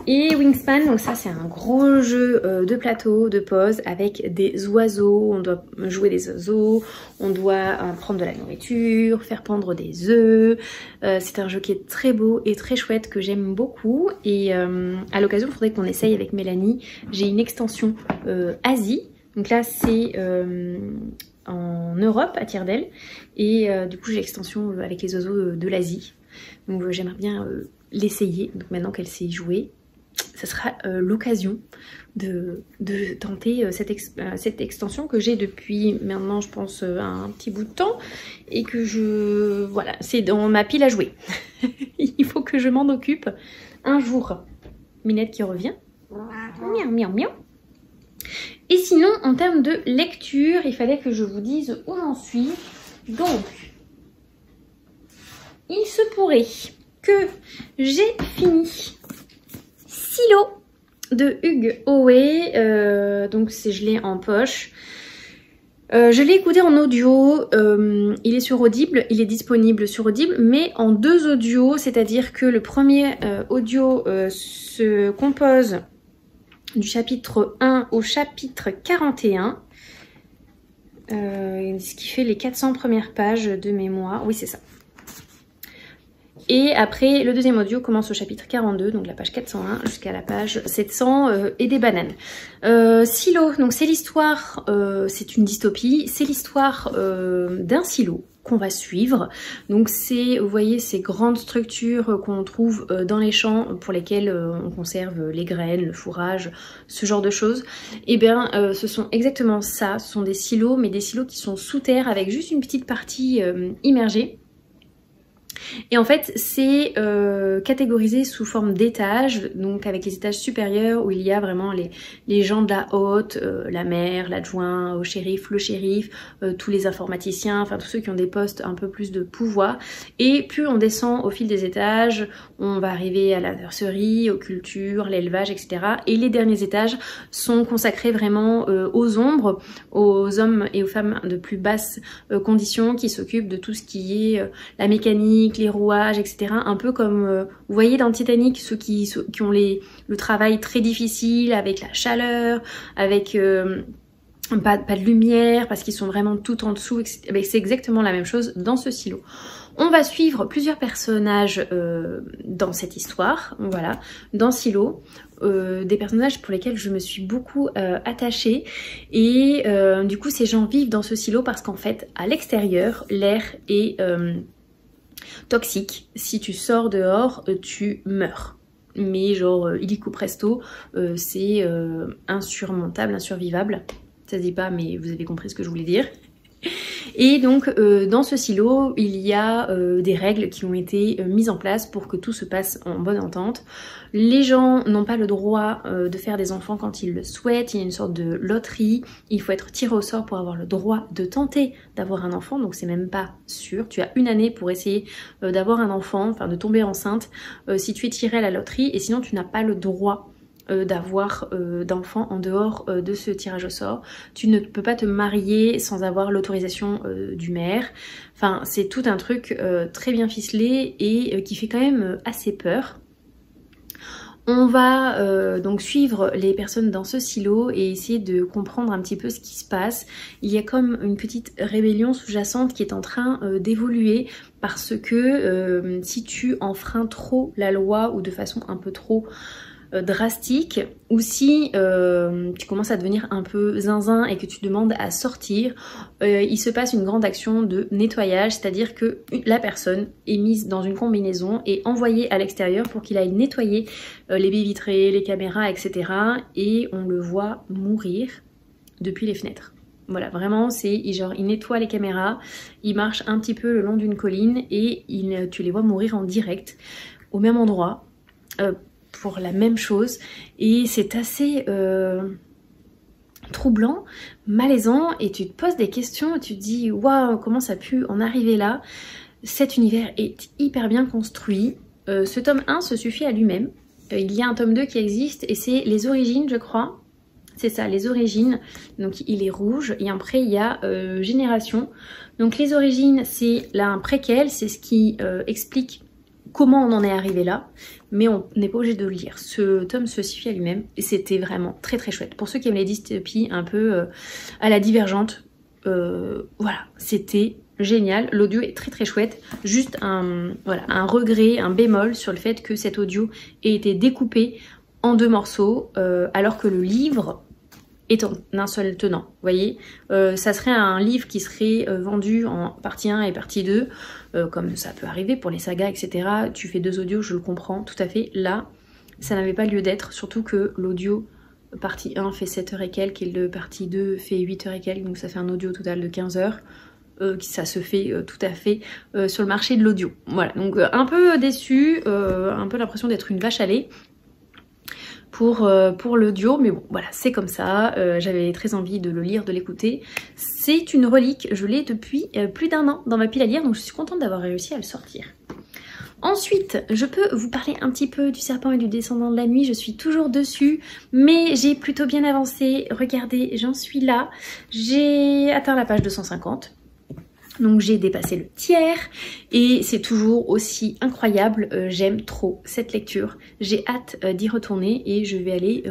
Et Wingspan, donc ça c'est un gros jeu de plateau, de pause, avec des oiseaux. On doit jouer des oiseaux, on doit prendre de la nourriture, faire pondre des œufs. C'est un jeu qui est très beau et très chouette, que j'aime beaucoup. Et à l'occasion, il faudrait qu'on essaye avec Mélanie. J'ai une extension Asie. Donc là c'est en Europe, à Tire-d'Aile. Et du coup j'ai l'extension avec les oiseaux de l'Asie. Donc j'aimerais bien l'essayer. Donc maintenant qu'elle sait jouer, ça sera l'occasion de tenter cette extension que j'ai depuis maintenant je pense un petit bout de temps. Et que voilà, c'est dans ma pile à jouer. Il faut que je m'en occupe un jour. Minette qui revient. Miaou miaou miaou. Et sinon, en termes de lecture, il fallait que je vous dise où j'en suis. Donc, il se pourrait que j'ai fini Silo de Hugh Howey. Donc, je l'ai en poche. Je l'ai écouté en audio, il est sur Audible, il est disponible sur Audible, mais en 2 audios, c'est-à-dire que le premier audio se compose du chapitre 1 au chapitre 41, ce qui fait les 400 premières pages de mémoire, oui c'est ça. Et après, le deuxième audio commence au chapitre 42, donc la page 401 jusqu'à la page 700 et des bananes. Silo, donc c'est l'histoire, c'est une dystopie, c'est l'histoire d'un silo qu'on va suivre. Donc c'est, vous voyez, ces grandes structures qu'on trouve dans les champs pour lesquelles on conserve les graines, le fourrage, ce genre de choses. Et bien ce sont exactement ça, ce sont des silos, mais des silos qui sont sous terre avec juste une petite partie immergée. Et en fait c'est catégorisé sous forme d'étages, donc avec les étages supérieurs où il y a vraiment les gens de la haute, la maire, l'adjoint au shérif, le shérif, tous les informaticiens, enfin tous ceux qui ont des postes un peu plus de pouvoir. Et plus on descend au fil des étages, on va arriver à la nurserie, aux cultures, l'élevage, etc. Et les derniers étages sont consacrés vraiment aux ombres, aux hommes et aux femmes de plus basses conditions qui s'occupent de tout ce qui est la mécanique, les rouages, etc. Un peu comme, vous voyez dans Titanic, ceux qui ont le travail très difficile, avec la chaleur, avec pas de lumière, parce qu'ils sont vraiment tout en dessous. C'est exactement la même chose dans ce silo. On va suivre plusieurs personnages dans cette histoire, voilà, dans Silo. Des personnages pour lesquels je me suis beaucoup attachée. Et du coup, ces gens vivent dans ce silo parce qu'en fait, à l'extérieur, l'air est... toxique. Si tu sors dehors, tu meurs. Mais genre illico presto, c'est insurmontable, insurvivable. Ça se dit pas, mais vous avez compris ce que je voulais dire. Et donc dans ce silo, il y a des règles qui ont été mises en place pour que tout se passe en bonne entente. Les gens n'ont pas le droit de faire des enfants quand ils le souhaitent, il y a une sorte de loterie, il faut être tiré au sort pour avoir le droit de tenter d'avoir un enfant, donc c'est même pas sûr. Tu as 1 année pour essayer d'avoir un enfant, enfin de tomber enceinte si tu es tiré à la loterie, et sinon tu n'as pas le droit d'avoir d'enfants en dehors de ce tirage au sort. Tu ne peux pas te marier sans avoir l'autorisation du maire. Enfin, c'est tout un truc très bien ficelé et qui fait quand même assez peur. On va donc suivre les personnes dans ce silo et essayer de comprendre un petit peu ce qui se passe. Il y a comme une petite rébellion sous-jacente qui est en train d'évoluer parce que si tu enfreins trop la loi ou de façon un peu trop drastique, ou si tu commences à devenir un peu zinzin et que tu demandes à sortir, il se passe une grande action de nettoyage, c'est-à-dire que la personne est mise dans une combinaison et envoyée à l'extérieur pour qu'il aille nettoyer les baies vitrées, les caméras, etc. Et on le voit mourir depuis les fenêtres. Voilà, vraiment, c'est genre, il nettoie les caméras, il marche un petit peu le long d'une colline et tu les vois mourir en direct, au même endroit, pour la même chose, et c'est assez troublant, malaisant, et tu te poses des questions et tu te dis waouh, comment ça a pu en arriver là. Cet univers est hyper bien construit. Ce tome 1 se suffit à lui-même. Il y a un tome 2 qui existe et c'est les origines, je crois. C'est ça, les origines. Donc il est rouge et après il y a Génération. Donc les origines, c'est là un préquel, c'est ce qui explique comment on en est arrivé là, mais on n'est pas obligé de le lire. Ce tome se suffit à lui-même et c'était vraiment très très chouette. Pour ceux qui aiment les dystopies un peu à la Divergente, voilà, c'était génial. L'audio est très très chouette. Juste un regret, un bémol sur le fait que cet audio ait été découpé en 2 morceaux, alors que le livre est en un seul tenant. Vous voyez, ça serait un livre qui serait vendu en partie 1 et partie 2, comme ça peut arriver pour les sagas, etc. Tu fais 2 audios, je le comprends tout à fait. Là, ça n'avait pas lieu d'être, surtout que l'audio partie 1 fait 7h et quelques, et le partie 2 fait 8h et quelques, donc ça fait un audio total de 15 heures. Ça se fait tout à fait sur le marché de l'audio. Voilà, donc un peu déçue, un peu l'impression d'être une vache à lait pour l'audio, mais bon voilà, c'est comme ça. J'avais très envie de le lire, de l'écouter. C'est une relique, je l'ai depuis plus d'1 an dans ma pile à lire, donc je suis contente d'avoir réussi à le sortir. Ensuite, je peux vous parler un petit peu du Serpent et du Descendant de la Nuit. Je suis toujours dessus, mais j'ai plutôt bien avancé. Regardez, j'en suis là. J'ai atteint la page 250. Donc j'ai dépassé le tiers et c'est toujours aussi incroyable. J'aime trop cette lecture. J'ai hâte d'y retourner et je vais aller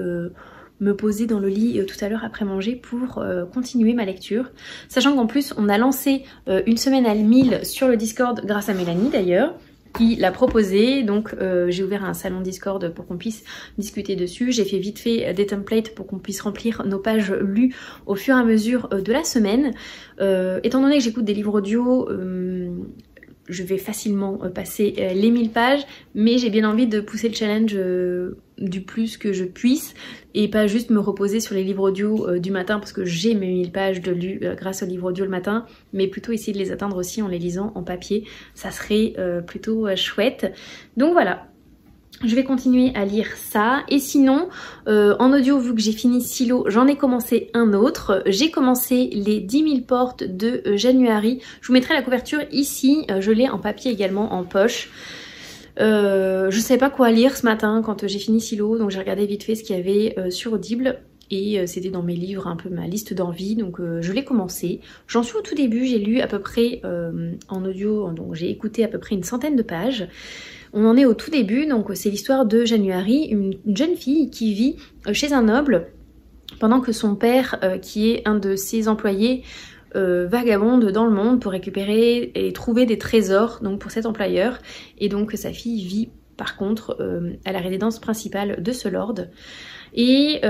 me poser dans le lit tout à l'heure après manger pour continuer ma lecture. Sachant qu'en plus on a lancé une semaine à 1000 sur le Discord grâce à Mélanie d'ailleurs, qui l'a proposé. Donc j'ai ouvert un salon Discord pour qu'on puisse discuter dessus. J'ai fait vite fait des templates pour qu'on puisse remplir nos pages lues au fur et à mesure de la semaine. Étant donné que j'écoute des livres audio, je vais facilement passer les 1000 pages, mais j'ai bien envie de pousser le challenge du plus que je puisse et pas juste me reposer sur les livres audio du matin parce que j'ai mes 1000 pages de lus grâce aux livres audio le matin, mais plutôt essayer de les atteindre aussi en les lisant en papier. Ça serait plutôt chouette. Donc voilà. Je vais continuer à lire ça. Et sinon, en audio, vu que j'ai fini Silo, j'en ai commencé un autre. J'ai commencé les 10 000 portes de January. Je vous mettrai la couverture ici. Je l'ai en papier également, en poche. Je savais pas quoi lire ce matin quand j'ai fini Silo, donc j'ai regardé vite fait ce qu'il y avait sur Audible. Et c'était dans mes livres, un peu ma liste d'envie, donc je l'ai commencé. J'en suis au tout début, j'ai lu à peu près en audio, donc j'ai écouté à peu près une centaine de pages. On en est au tout début, donc c'est l'histoire de January, une jeune fille qui vit chez un noble pendant que son père, qui est un de ses employés, vagabonde dans le monde pour récupérer et trouver des trésors donc pour cet employeur. Et donc sa fille vit par contre à la résidence principale de ce lord. Et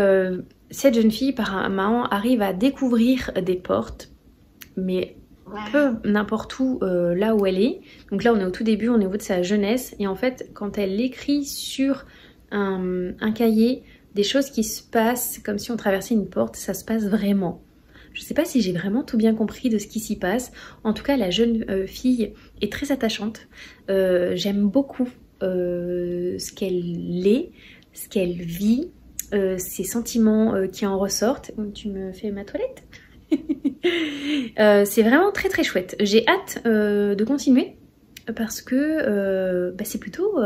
cette jeune fille apparemment arrive à découvrir des portes, mais peu n'importe où là où elle est. Donc là on est au tout début, on est au niveau de sa jeunesse, et en fait quand elle écrit sur un cahier des choses qui se passent comme si on traversait une porte, ça se passe vraiment. Je sais pas si j'ai vraiment tout bien compris de ce qui s'y passe. En tout cas la jeune fille est très attachante. J'aime beaucoup ce qu'elle est, ce qu'elle vit, ses sentiments qui en ressortent. Tu me fais ma toilette? C'est vraiment très très chouette. J'ai hâte de continuer parce que c'est plutôt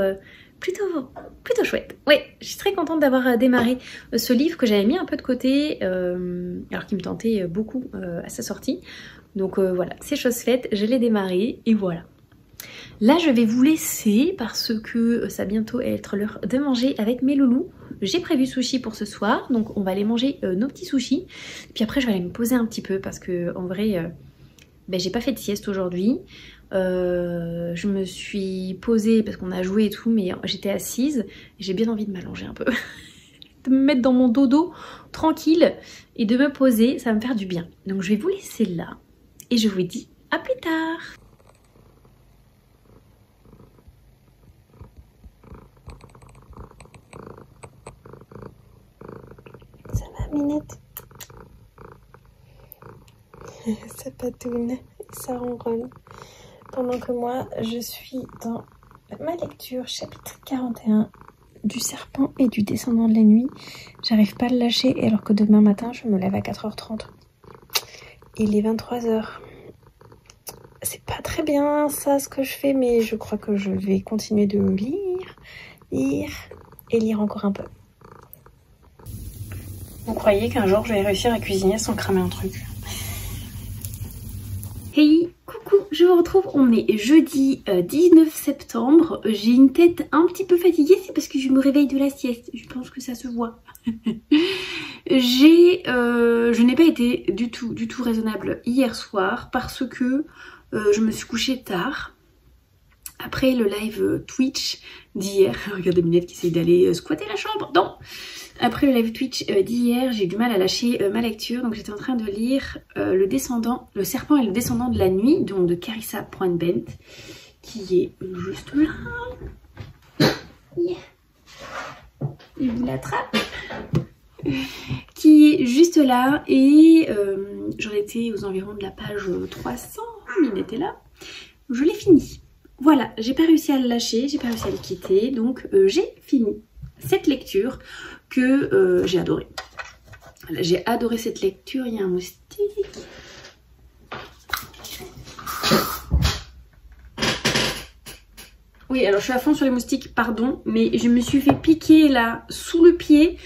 chouette. Ouais, je suis très contente d'avoir démarré ce livre que j'avais mis un peu de côté alors qu'il me tentait beaucoup à sa sortie. Donc voilà, c'est chose faite, je l'ai démarré et voilà. Là je vais vous laisser parce que ça va bientôt être l'heure de manger avec mes loulous. J'ai prévu sushi pour ce soir, donc on va aller manger nos petits sushis. Puis après je vais aller me poser un petit peu parce que en vrai j'ai pas fait de sieste aujourd'hui. Je me suis posée parce qu'on a joué et tout, mais j'étais assise. J'ai bien envie de m'allonger un peu. De me mettre dans mon dodo tranquille et de me poser, ça va me faire du bien. Donc je vais vous laisser là et je vous dis à plus tard. Ça va Minette? Ça patoune, ça ronronne. Pendant que moi je suis dans ma lecture chapitre 41 du serpent et du descendant de la nuit. J'arrive pas à le lâcher alors que demain matin je me lève à 4h30. Il est 23h. C'est pas très bien ça ce que je fais, mais je crois que je vais continuer de lire encore un peu. Vous croyez qu'un jour je vais réussir à cuisiner sans cramer un truc? Hey, coucou, je vous retrouve, on est jeudi 19 septembre, j'ai une tête un petit peu fatiguée, c'est parce que je me réveille de la sieste, je pense que ça se voit. Je n'ai pas été du tout raisonnable hier soir parce que je me suis couchée tard. Après le live Twitch d'hier, regardez Minette qui essaye d'aller squatter la chambre, non. Après le live Twitch d'hier, j'ai eu du mal à lâcher ma lecture, donc j'étais en train de lire Le serpent et le descendant de la nuit, donc de Carissa Broadbent, qui est juste là. Yeah. Il vous l'attrape. Qui est juste là, et j'en étais aux environs de la page 300, Minette est là. Je l'ai fini. Voilà, j'ai pas réussi à le lâcher, j'ai pas réussi à le quitter, donc j'ai fini cette lecture que j'ai adorée. Voilà, j'ai adoré cette lecture, il y a un moustique. Oui, alors je suis à fond sur les moustiques, pardon, mais je me suis fait piquer là, sous le pied.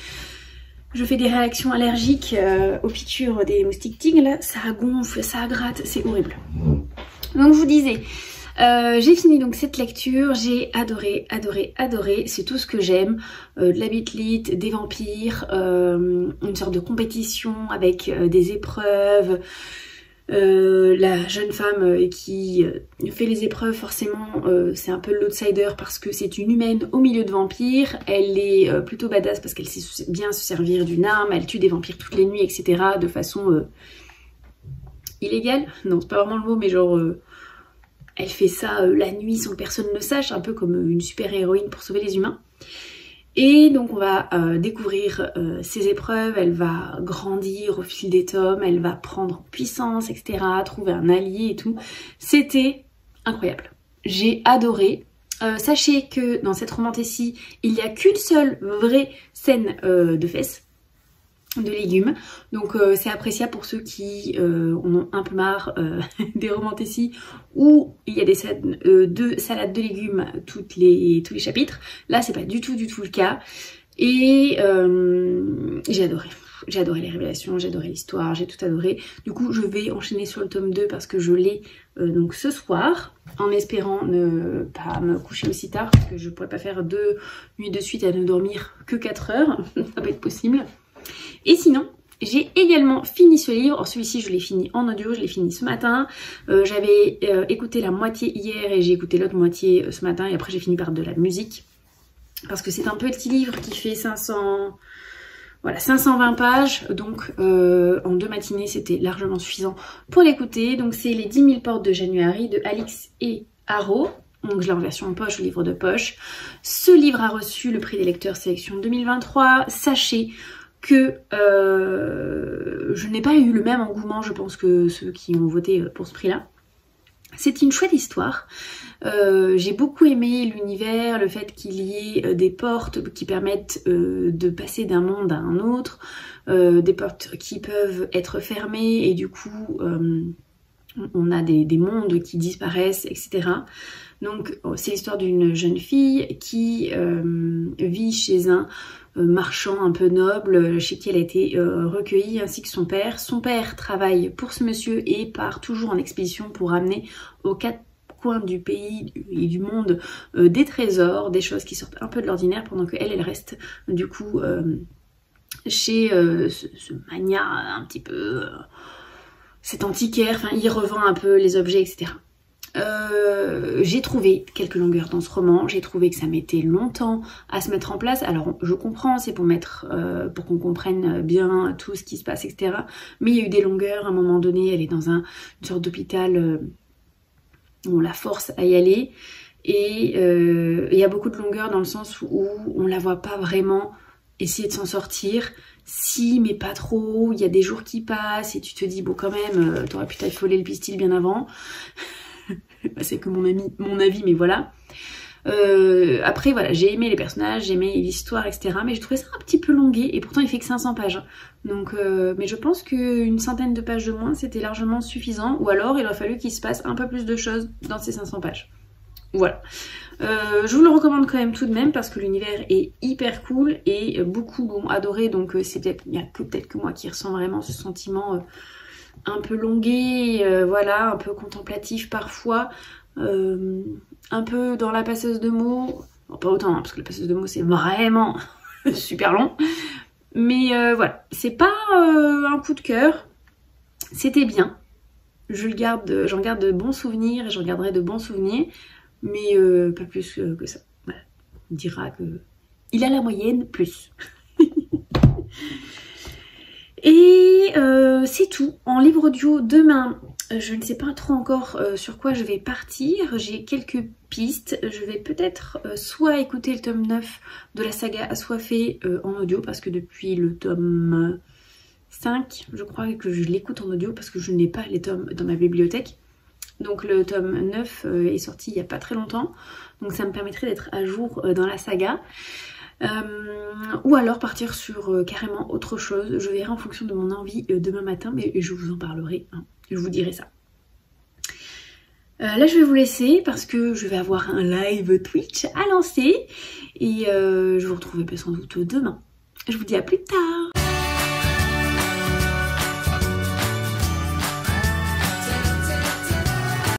Je fais des réactions allergiques aux piqûres des moustiques tigres, là, ça gonfle, ça gratte, c'est horrible. Donc je vous disais... j'ai fini donc cette lecture, j'ai adoré, c'est tout ce que j'aime, de la bitlit, des vampires, une sorte de compétition avec des épreuves, la jeune femme qui fait les épreuves forcément c'est un peu l'outsider parce que c'est une humaine au milieu de vampires, elle est plutôt badass parce qu'elle sait bien se servir d'une arme, elle tue des vampires toutes les nuits etc. de façon illégale, non c'est pas vraiment le mot mais genre... elle fait ça la nuit sans que personne ne sache, un peu comme une super héroïne pour sauver les humains. Et donc on va découvrir ses épreuves, elle va grandir au fil des tomes, elle va prendre puissance, etc. Trouver un allié et tout. C'était incroyable. J'ai adoré. Sachez que dans cette romantécie, il n'y a qu'une seule vraie scène de fesses. De légumes, donc c'est appréciable pour ceux qui en ont un peu marre des romantécies où il y a des scènes de salade de légumes tous les chapitres. Là c'est pas du tout le cas et j'ai adoré les révélations, j'ai adoré l'histoire, j'ai tout adoré. Du coup je vais enchaîner sur le tome 2 parce que je l'ai donc ce soir, en espérant ne pas me coucher aussi tard parce que je pourrais pas faire 2 nuits de suite à ne dormir que 4 heures, ça va pas être possible. Et sinon, j'ai également fini ce livre. Alors celui-ci, je l'ai fini en audio, je l'ai fini ce matin. J'avais écouté la moitié hier et j'ai écouté l'autre moitié ce matin. Et après, j'ai fini par de la musique. Parce que c'est un petit livre qui fait 520 pages. Donc, en 2 matinées, c'était largement suffisant pour l'écouter. Donc, c'est Les 10 000 portes de January de Alix et Haro. Donc je l'ai en version poche, le livre de poche. Ce livre a reçu le prix des lecteurs sélection 2023. Sachez que je n'ai pas eu le même engouement, je pense, que ceux qui ont voté pour ce prix-là. C'est une chouette histoire. J'ai beaucoup aimé l'univers, le fait qu'il y ait des portes qui permettent de passer d'un monde à un autre, des portes qui peuvent être fermées et du coup on a des mondes qui disparaissent, etc. Donc c'est l'histoire d'une jeune fille qui vit chez un marchand un peu noble, chez qui elle a été recueillie, ainsi que son père. Son père travaille pour ce monsieur et part toujours en expédition pour ramener aux 4 coins du pays et du monde des trésors, des choses qui sortent un peu de l'ordinaire, pendant qu'elle, elle reste du coup chez ce magnat un petit peu, cet antiquaire, enfin il revend un peu les objets, etc. J'ai trouvé quelques longueurs dans ce roman, j'ai trouvé que ça mettait longtemps à se mettre en place. Alors je comprends, c'est pour mettre, pour qu'on comprenne bien tout ce qui se passe, etc. Mais il y a eu des longueurs, à un moment donné, elle est dans une sorte d'hôpital où on la force à y aller. Et il y a beaucoup de longueurs dans le sens où on la voit pas vraiment essayer de s'en sortir. Si, mais pas trop, il y a des jours qui passent et tu te dis, bon quand même, t'aurais pu t'affoler le pistil bien avant. C'est que mon avis, mais voilà. Après voilà, j'ai aimé les personnages, j'ai aimé l'histoire, etc. Mais j'ai trouvé ça un petit peu longué et pourtant il fait que 500 pages. Donc, mais je pense qu'une centaine de pages de moins c'était largement suffisant. Ou alors il aurait fallu qu'il se passe un peu plus de choses dans ces 500 pages. Voilà. Je vous le recommande quand même tout de même parce que l'univers est hyper cool et beaucoup l'ont adoré. Donc c'est peut-être, il n'y a que peut-être que moi qui ressens vraiment ce sentiment un peu longué, voilà, un peu contemplatif parfois, un peu dans la passeuse de mots, bon, pas autant hein, parce que la passeuse de mots c'est vraiment super long, mais voilà, c'est pas un coup de cœur, c'était bien, j'en garde de bons souvenirs et j'en garderai de bons souvenirs, mais pas plus que ça, voilà. On dira que il a la moyenne plus. Et c'est tout. En livre audio demain, je ne sais pas trop encore sur quoi je vais partir. J'ai quelques pistes. Je vais peut-être soit écouter le tome 9 de la saga Assoiffée en audio, parce que depuis le tome 5, je crois que je l'écoute en audio parce que je n'ai pas les tomes dans ma bibliothèque. Donc le tome 9 est sorti il n'y a pas très longtemps. Donc ça me permettrait d'être à jour dans la saga. Ou alors partir sur carrément autre chose, je verrai en fonction de mon envie demain matin, mais je vous en parlerai, hein. Je vous dirai ça. Là je vais vous laisser parce que je vais avoir un live Twitch à lancer et je vous retrouverai sans doute demain. Je vous dis à plus tard.